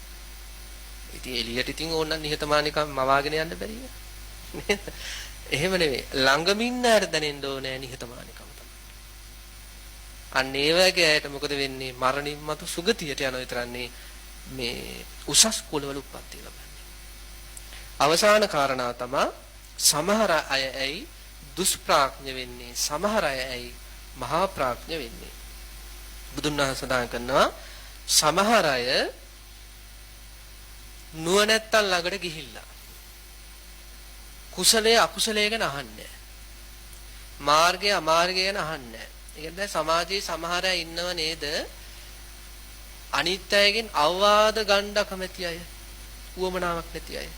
ඉතින් එළියට ඉතින් ඕනනම් නිහතමානීකම මවාගෙන යන්න බැරිය. නේද? එහෙම නෙවෙයි. ළඟම ඉන්න අයට දැනෙන්න ඕනේ නිහතමානීකම තමයි. අන්න ඒ වගේ අයට මොකද වෙන්නේ? මරණින් මතු සුගතියට යන විතරන්නේ මේ උසස් කුලවල උප්පත්ති ලබන්නේ. අවසාන කාරණා තමයි සමහර අය ඇයි දුෂ්ප්‍රඥ වෙන්නේ, සමහර අය ඇයි මහා ප්‍රඥ වෙන්නේ. බුදුන් වහන්සේ සඳහන් කරනවා සමහර අය නුවණැත්තන් ළඟට ගිහිල්ලා කුසලයේ අකුසලයේ ගැන අහන්නේ, මාර්ගය අමාර්ගය ගැන අහන්නේ. ඒ කියන්නේ සමාජයේ සමහර අය ඉන්නව නේද අනිත් අයගෙන් අවවාද ගන්න කැමති අය, උවමනාවක් නැති අය.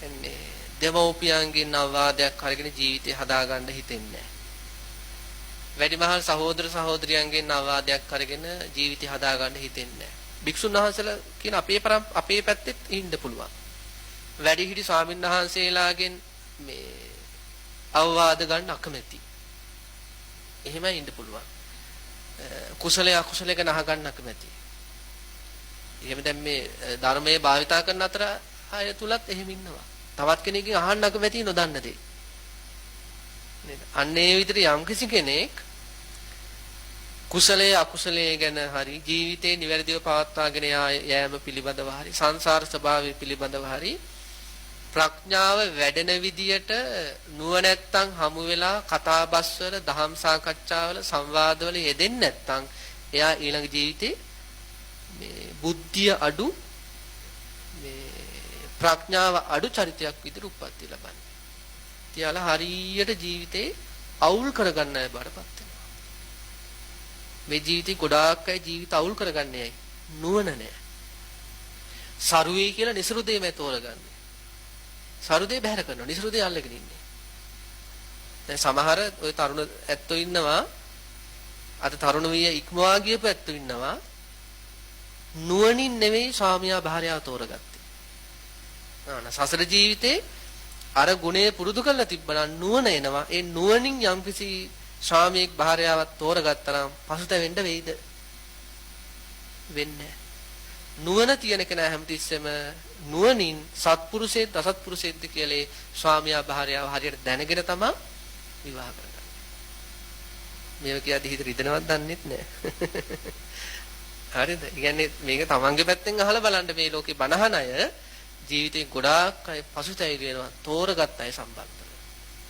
එන්නේ දෙමෝපියන්ගෙන් අවවාදයක් අරගෙන ජීවිතය හදාගන්න හිතෙන්නේ නැහැ. වැඩිමහල් සහෝදර සහෝදරියන්ගෙන් අවවාදයක් අරගෙන ජීවිතය හදාගන්න හිතෙන්නේ නැහැ. භික්ෂුන් වහන්සේලා කියන අපේ පැත්තෙත් ඉන්න පුළුවන්. වැඩිහිටි ස්වාමීන් වහන්සේලාගෙන් මේ අවවාද ගන්න අකමැති. එහෙමයි ඉන්න පුළුවන්. කුසලයේ අකුසලයේ ගැන අහගන්න අකමැති. එහෙම දැන් මේ ධර්මයේ භාවිතා කරන අතර අය තුලත් එහෙම ඉන්නවා. තවත් කෙනෙක්ගෙන් අහන්න අකමැති නොදන්න දේ. නේද? අන්න ඒ විදිහට යම්කිසි කෙනෙක් කුසලයේ අකුසලයේ ගැන හරි ජීවිතේ නිවැරදිව පවත්වාගෙන යෑම පිළිබඳව හරි සංසාර ස්වභාවය පිළිබඳව හරි ප්‍රඥාව වැඩෙන විදියට නුවණැත්තන් හමු වෙලා කතාබස් වල දහම් සාකච්ඡාවල සංවාදවල යෙදෙන්නේ නැත්නම් එයා ඊළඟ ජීවිතේ මේ බුද්ධිය අඩු මේ ප්‍රඥාව අඩු චරිතයක් විදිහට උප්පත්ති ලබන්නේ. තියාලා හරියට ජීවිතේ අවුල් කරගන්න අය බඩපත් වෙනවා. මේ ජීවිතේ ගොඩාක් අය ජීවිත අවුල් කරගන්නේ ඇයි? නුවණ නැහැ. සරුවේ කියලා නිසරු දෙයම තෝරගන්නේ. සරු දෙය බැහැර කරනවා. නිසරු දෙය අල්ලගෙන ඉන්නේ. දැන් සමහර ওই තරුණ ඇත්තෝ ඉන්නවා අද තරුණ විය ඉක්මවා ගියපු ඇත්තෝ ඉන්නවා නුවණින් නෙවෙයි ස්වාමියා භාර්යාව තෝරගත්තේ. සසර ජීවිතේ අර ගුණය පුරුදු කරලා තිබ්බනම් නුවණ එනවා. ඒ නුවණින් යම්කිසි ස්වාමියෙක් භාර්යාවක් තෝරගත්තා නම් පසුතැවෙන්න වෙයිද? වෙන්නේ. නුවණ තියෙන කෙනා හැමතිස්සෙම නුවණින් සත්පුරුෂයෙක් අසත්පුරුෂයෙක්ද කියලා ස්වාමියා භාර්යාව හරියට දැනගෙන තමයි විවාහ කරගන්නේ. මේව කියද්දි හිත රිදෙනවත් දන්නෙත් නෑ. හරිද? කියන්නේ මේක තමන්ගේ පැත්තෙන් අහලා බලන්න මේ ලෝකේ බනහන අය ජීවිතේ ගොඩාක් අය පසුතැවිලි වෙනවා තෝරගත් අය සම්බන්ධව.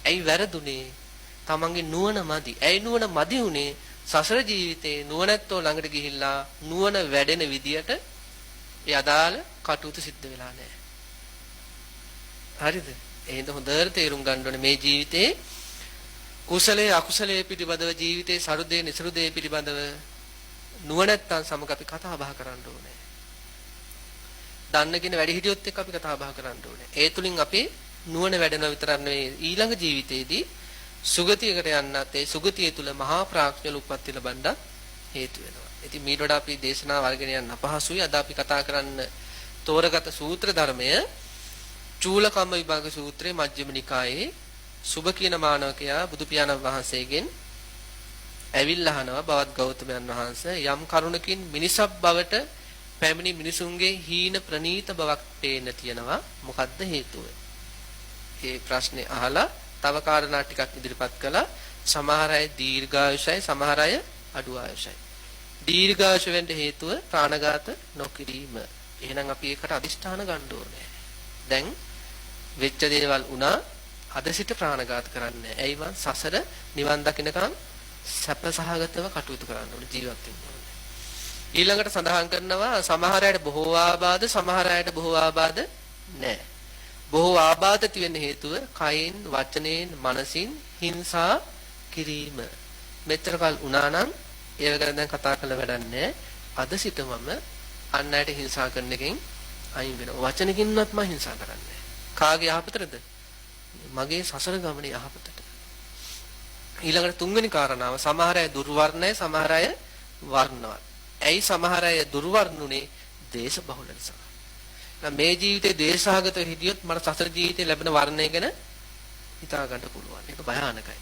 ඇයි වැරදුනේ? තමන්ගේ නුවණ මදි. ඇයි නුවණ මදි උනේ? සසර ජීවිතේ නුවණැත්තෝ ළඟට ගිහිල්ලා නුවණ වැඩෙන විදියට ඒ අදාළ කටයුතු සිද්ධ වෙලා නැහැ. හරිද? එහෙනම් හොඳට තේරුම් ගන්න ඕනේ මේ ජීවිතේ කුසලයේ අකුසලයේ පිළිබඳව ජීවිතේ සරුදේ නිසරුදේ පිළිබඳව නුවණැත්තන් සමග අපි කතා බහ කරන්න ඕනේ. දන්න කෙන වැඩි හිටියොත් එක්ක අපි කතා බහ කරන්න ඕනේ. ඒ තුලින් අපේ නුවණ වැඩෙනවා විතරක් නෙවෙයි ඊළඟ ජීවිතේදී සුගතියකට යන්නත් ඒ සුගතිය තුල මහා ප්‍රඥා උප්පත්ති ලබන්න හේතු වෙනවා. ඉතින් මීට වඩා අපි දේශනාව අරගෙන යන්න අපහසුයි. අද අපි කතා කරන්න තෝරගත සූත්‍ර ධර්මය චූලකම්ම විභාග සූත්‍රයේ මජ්ක්‍ධිම නිකායේ සුබ කියන මානවකයා බුදු පියාණන් වහන්සේගෙන් ඇවිල්ලා අහනවා බවත් ගෞතමයන් වහන්සේ යම් කරුණකින් මිනිසක් බවට පැමිණි මිනිසුන්ගේ හීන ප්‍රනීත බවක් පේන්න තියෙනවා මොකද්ද හේතුව? මේ ප්‍රශ්නේ අහලා තව කාරණා ටිකක් ඉදිරිපත් කළා. සමහර අය දීර්ඝායුෂයි සමහර අය අඩු ආයුෂයි. දීර්ඝායුෂ වෙන්න හේතුව ප්‍රාණඝාත නොකිරීම. එහෙනම් අපි ඒකට අදිෂ්ඨාන ගන්න ඕනේ. දැන් වෙච්ච දේවල් වුණා අද සිට ප්‍රාණඝාත කරන්නේ. ඇයි මං සසර නිවන් දකින්නකම් සැප සහගතව කටයුතු කරන්න ඕනේ ජීවත් වෙන්න ඕනේ. ඊළඟට සඳහන් කරනවා සමහර අයට බොහෝ ආබාධ සමහර අයට බොහෝ ආබාධ නැහැ. බොහෝ ආබාධ තියෙන හේතුව කයින් වචනෙන් මනසින් හිංසා කිරීම. මෙතර කල් වුණා නම් ඒව ගැන දැන් කතා කළ වැඩක් නැහැ. අද සිට මම අන් අයට හිංසා කරන එකෙන් අයින් වෙනවා. වචනකින්වත් මම හිංසා කරන්නේ නැහැ. කාගේ යහපතටද? මගේ සසර ගමනේ යහපතට. ඊළඟට තුන්වෙනි කාරණාව සමහර අය දුර්වර්ණයි සමහර අය වර්ණවත්. ඇයි සමහර අය දුර්වර්ණුනේ? දේශ බහුල නිසා. මේ ජීවිතේ දේශාගත හිටියොත් මට සසර ජීවිතේ ලැබෙන වර්ණය ගැන හිතා ගන්න පුළුවන්. ඒක භයානකයි.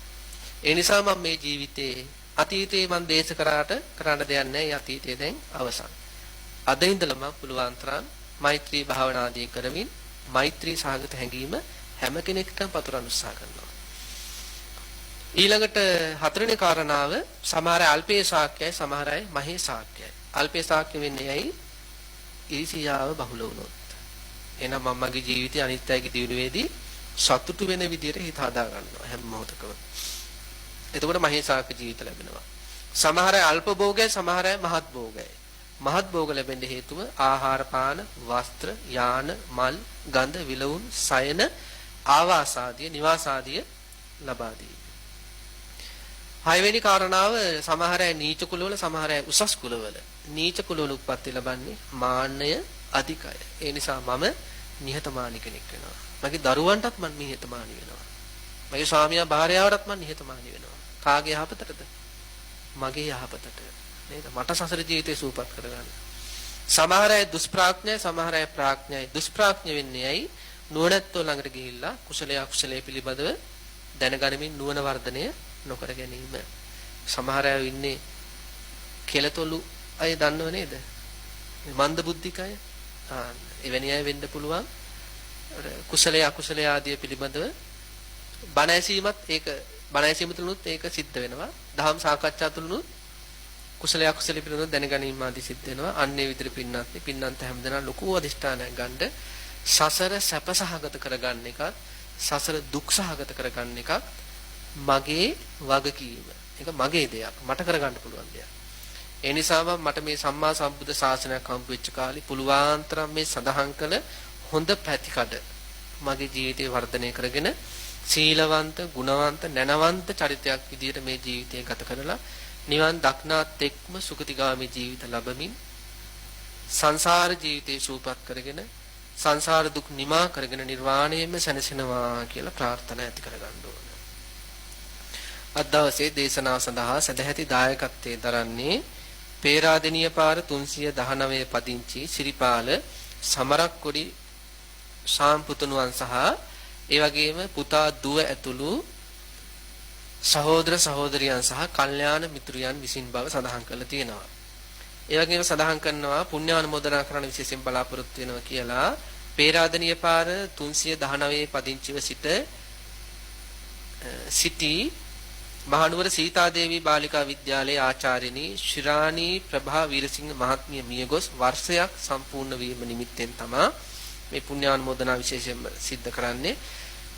ඒ නිසා මම මේ ජීවිතේ අතීතේ මම දේශ කරාට කරන්න දෙයක් නැහැ. අතීතේ දැන් අවසන්. අද ඉඳලම පුළුවන් තරම් මෛත්‍රී භාවනාදී කරමින් මෛත්‍රී සහගත හැඟීම හැම කෙනෙක්ටම පතුරවන්න උත්සාහ කරනවා. ඊළඟට හතරවෙනි කාරණාව සමහර අය අල්පේ ශාක්‍යයි සමහර අය මහේ ශාක්‍යයි. අල්පේ ශාක්‍ය වෙන්නේ ඇයි? ඊර්ෂියාව බහුල වුණොත්. එහෙනම් මම මගේ ජීවිතයේ අනිත් අයගේ දියුණුවේදී සතුටු වෙන විදිහට හිත හදා ගන්නවා හැම මොහොතකම. එතකොට මහේ ශාක්‍ය ජීවිත ලැබෙනවා. සමහර අය අල්ප භෝගයි සමහර අය මහත් භෝගයි. මහත් භෝග ලැබෙන්න හේතුව ආහාර පාන, වස්ත්‍ර, යාන, මල්, ගන්ධ, විලවුන්, සයන, ආවාස ආදී නිවාස ආදී ලබා දීම. හයවෙනි කාරණාව සමහර අය නීච කුලවල සමහර අය උසස් කුලවල. නීච කුලවල උප්පත්ති ලබන්නේ මාන්නය අධිකය. ඒ නිසා මම නිහතමානී කෙනෙක් වෙනවා. මගේ දරුවන්ටත් මම නිහතමානී වෙනවා. මගේ ස්වාමියා භාර්යාවටත් මම නිහතමානී වෙනවා. කාගේ යහපතටද? මගේ යහපතට. නේද? මට සසර ජීවිතේ සූපපත් කරගන්න. සමහර අය දුෂ්ප්‍රඥයි සමහර අය ප්‍රඥයි. දුෂ්ප්‍රඥ වෙන්නේ ඇයි? නුවණැත්තෝ ළඟට ගිහිල්ලා කුසලයේ අකුසලයේ පිළිබඳව දැනගනිමින් නුවණ වර්ධනය නොකර ගැනීම. සමහර අය ඉන්නේ කෙලතොලු අය දන්නව නේද? මන්ද බුද්ධික අය. එවැනි අය වෙන්න පුළුවන්. කුසලයේ අකුසලයේ ආදී පිළිබඳව බණ ඇසීමත් ඒක බණ ඇසීම තුලුත් ඒක සිද්ධ වෙනවා. දහම් සාකච්ඡා තුලුත් කුසලයේ අකුසලයේ පිළිබඳව දැනගැනීම ආදී සිද්ධ වෙනවා. අන්නේ විදිහට පින්නන්ත හැමදෙනා ලොකු අධිෂ්ඨානයක් ගන්න සසර සැපසහගත කරගන්න එකත් සසර දුක්සහගත කරගන්න එකත් මගේ වගකීම. ඒක මගේ දෙයක්. මට කරගන්න පුළුවන් දෙයක්. ඒ නිසාම මට මේ සම්මා සම්බුද්ධ ශාසනයක් හම්බ වෙච්ච කාලේ පුළුවන් තරම් මේ සඳහන් කළ හොඳ පැතිකඩ මගේ ජීවිතේ වර්ධනය කරගෙන සීලවන්ත, ගුණවන්ත, නැනවන්ත චරිතයක් විදිහට මේ ජීවිතය ගත කරලා නිවන් දක්නාත් එක්ම සුගතිගාමී ජීවිත ලැබමින් සංසාර ජීවිතේ සූපපත් කරගෙන සංසාර දුක් නිමා කරගෙන නිර්වාණයෙන්ම සැනසෙනවා කියලා ප්‍රාර්ථනා ඇති කරගන්න ඕන. අද දවසේ දේශනාව සඳහා සදැහැති දායකත්වයේ දරන්නේ පේරාදෙණිය පාර 319 පදිංචි සිරිපාල සමරක්කොඩි සාම්පුතුණුවන් සහ ඒ වගේම පුතා දුව ඇතුළු සහෝදර සහෝදරියන් සහ කල්යාණ මිතුරියන් විසින් බව සඳහන් කරලා තියෙනවා. ඒ වගේම සඳහන් කරනවා පුණ්‍යානුමෝදනා කරන විශේෂයෙන් බලාපොරොත්තු වෙනවා කියලා පේරාදෙණිය පාර 319 පදිංචිව සිටි මහනුවර සීතාදේවී බාලිකා විද්‍යාලයේ ආචාර්යනී ශිරාණී ප්‍රභා වීරසිංහ මහත්මිය මියගොස් වර්ෂයක් සම්පූර්ණ වීම නිමිත්තෙන් තමයි මේ පුණ්‍යානුමෝදනා විශේෂයෙන් සිද්ධ කරන්නේ.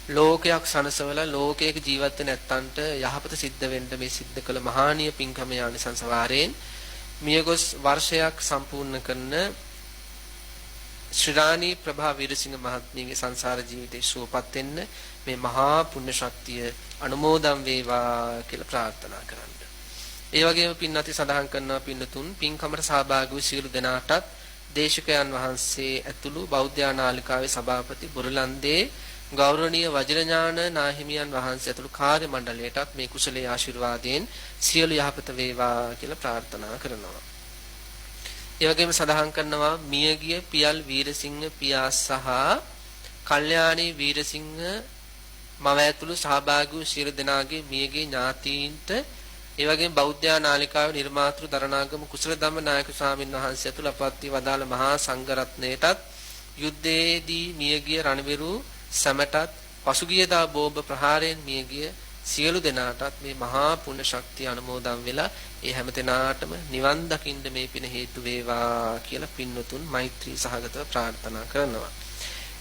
ලෝකයක් සනසවලා ලෝකයක ජීවත් වෙන නැත්තන්ට යහපත සිද්ධ වෙන්න මේ සිද්ධ කළ මහානීය පින්කම යානිසංස වාරයෙන් මියගොස් වර්ෂයක් සම්පූර්ණ කරන ශ්‍රීරාණී ප්‍රභා වීරසිංහ මහත්මියගේ සංසාර ජීවිතේ සුවපත් වෙන්න මේ මහා පුණ්‍ය ශක්තිය අනුමෝදන් වේවා කියලා ප්‍රාර්ථනා කරන්න. ඒ වගේම පින්වත්නි සඳහන් කරනවා පින්නතුන් පින්කමට සහභාගී වූ සියලු දෙනාටත් දේශකයන් වහන්සේ ඇතුළු බෞද්ධ නාලිකාවේ සභාපති බුරුලන්දේ ගෞරවනීය වජිරඥාන නාහිමියන් වහන්සේ ඇතුළු කාර්ය මණ්ඩලයටත් මේ කුසලයේ ආශිර්වාදයෙන් සියලු යහපත වේවා කියලා ප්‍රාර්ථනා කරනවා. ඒ වගේම සඳහන් කරනවා මියගිය පියල් වීරසිංහ පියා සහ කල්යාණී වීරසිංහ මව ඇතුළු සහභාගී වූ සියලු දෙනාගේ මියගේ ඥාතීන්ට ඒ වගේම බෞද්ධ නාලිකාවේ නිර්මාතෘ දරණාගම කුසල ධම්ම නායක ස්වාමීන් වහන්සේ ඇතුළු අපත්‍ය වදාළ මහා සංඝ රත්නයටත් යුද්ධයේදී මියගිය රණවිරු සමටත් පසුගියදා බෝම්බ ප්‍රහාරයෙන් මියගිය සියලු දෙනාටත් මේ මහා පුණ්‍ය ශක්තිය අනුමෝදන් වෙලා ඒ හැම දෙනාටම නිවන් දකින්න මේ පින හේතු වේවා කියලා පින්වතුන් මෛත්‍රී සහගතව ප්‍රාර්ථනා කරනවා.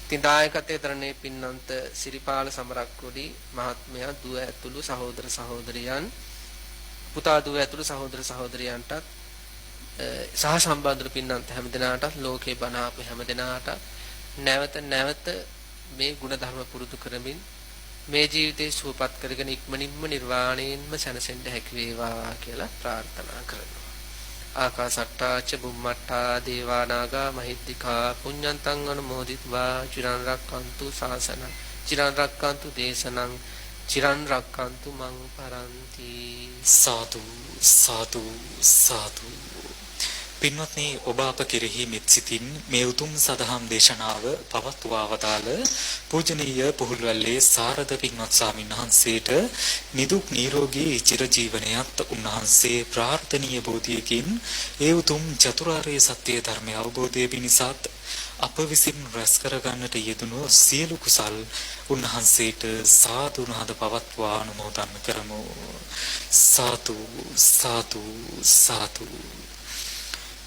ඉතින් දායකත්වයේ දරන්නේ පින්නන්ත සිරිපාල සමරක්කොඩි මහත්මයා දුව ඇතුළු සහෝදර සහෝදරියන් පුතා දුව ඇතුළු සහෝදර සහෝදරියන්ටත් සහ සම්බන්ධ පින්නන්ත හැම දෙනාටත් ලෝකේ බණ ආපු හැම දෙනාට නැවත නැවත මේ ගුණ ධර්ම පුරුදු කරමින් මේ ජීවිතේ සුවපත් කරගෙන ඉක්මනින්ම නිර්වාණයෙන්ම සැනසෙන්න හැකි වේවා කියලා ප්‍රාර්ථනා කරනවා. ආකාසට්ටා ච බුම්මට්ටා දේවා නාග මහිද්దికා පුඤ්ඤන්තං අනුමෝදිත्वा චිරන් රක්칸තු ශාසනං චිරන් රක්칸තු දේශනං චිරන් රක්칸තු මං පරන්ති. සාදු සාදු සාදු. පින්වත්නි, ඔබ අප කෙරෙහි මෙත් සිතින් මේ උතුම් සදහම් දේශනාව පවත්වා වදාළ පූජනීය පුහුල්වැල්ලේ සාරද පින්වත් ස්වාමීන් වහන්සේට නිදුක් නිරෝගී චිරජීවනයත් උන්වහන්සේ ප්‍රාර්ථනීය බෝධියකින් ඒ උතුම් චතුරාර්ය සත්‍ය ධර්මය අවබෝධය පිණිසත් අප විසින් රැස් කරගන්නට යෙදුණු සියලු කුසල් උන්වහන්සේට සාදු නාද පවත්වා අනුමෝදන් කරමු. සාදු සාදු සාදු.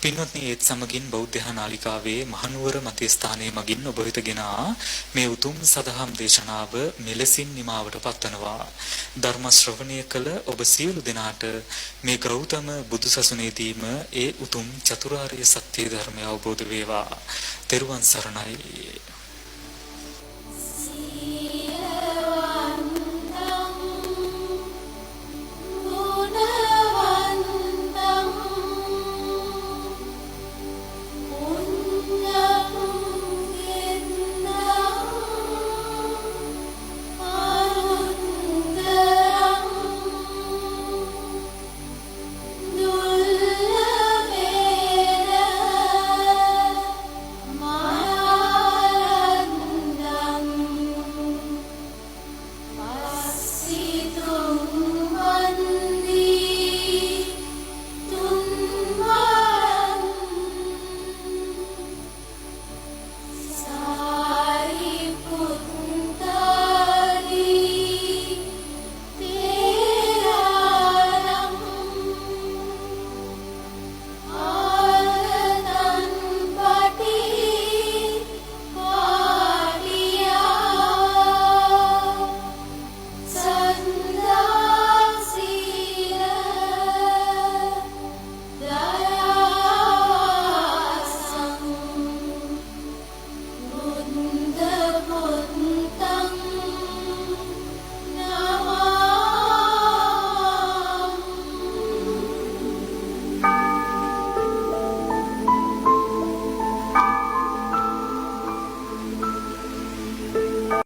පින්වත්නි, ඒත් සමගින් බෞද්ධ නාලිකාවේ මහනුවර මධ්‍යස්ථානයේ මගින් ඔබ වෙතගෙන මේ උතුම් සදහම් දේශනාව මෙලෙසින් නිමාවට පත්වනවා. ධර්ම ශ්‍රවණය කළ ඔබ සියලු දෙනාට මේ ගෞතම බුදුසසුනේදීම ඒ උතුම් චතුරාර්ය සත්‍ය ධර්මය අවබෝධ වේවා. තෙරුවන් සරණයි.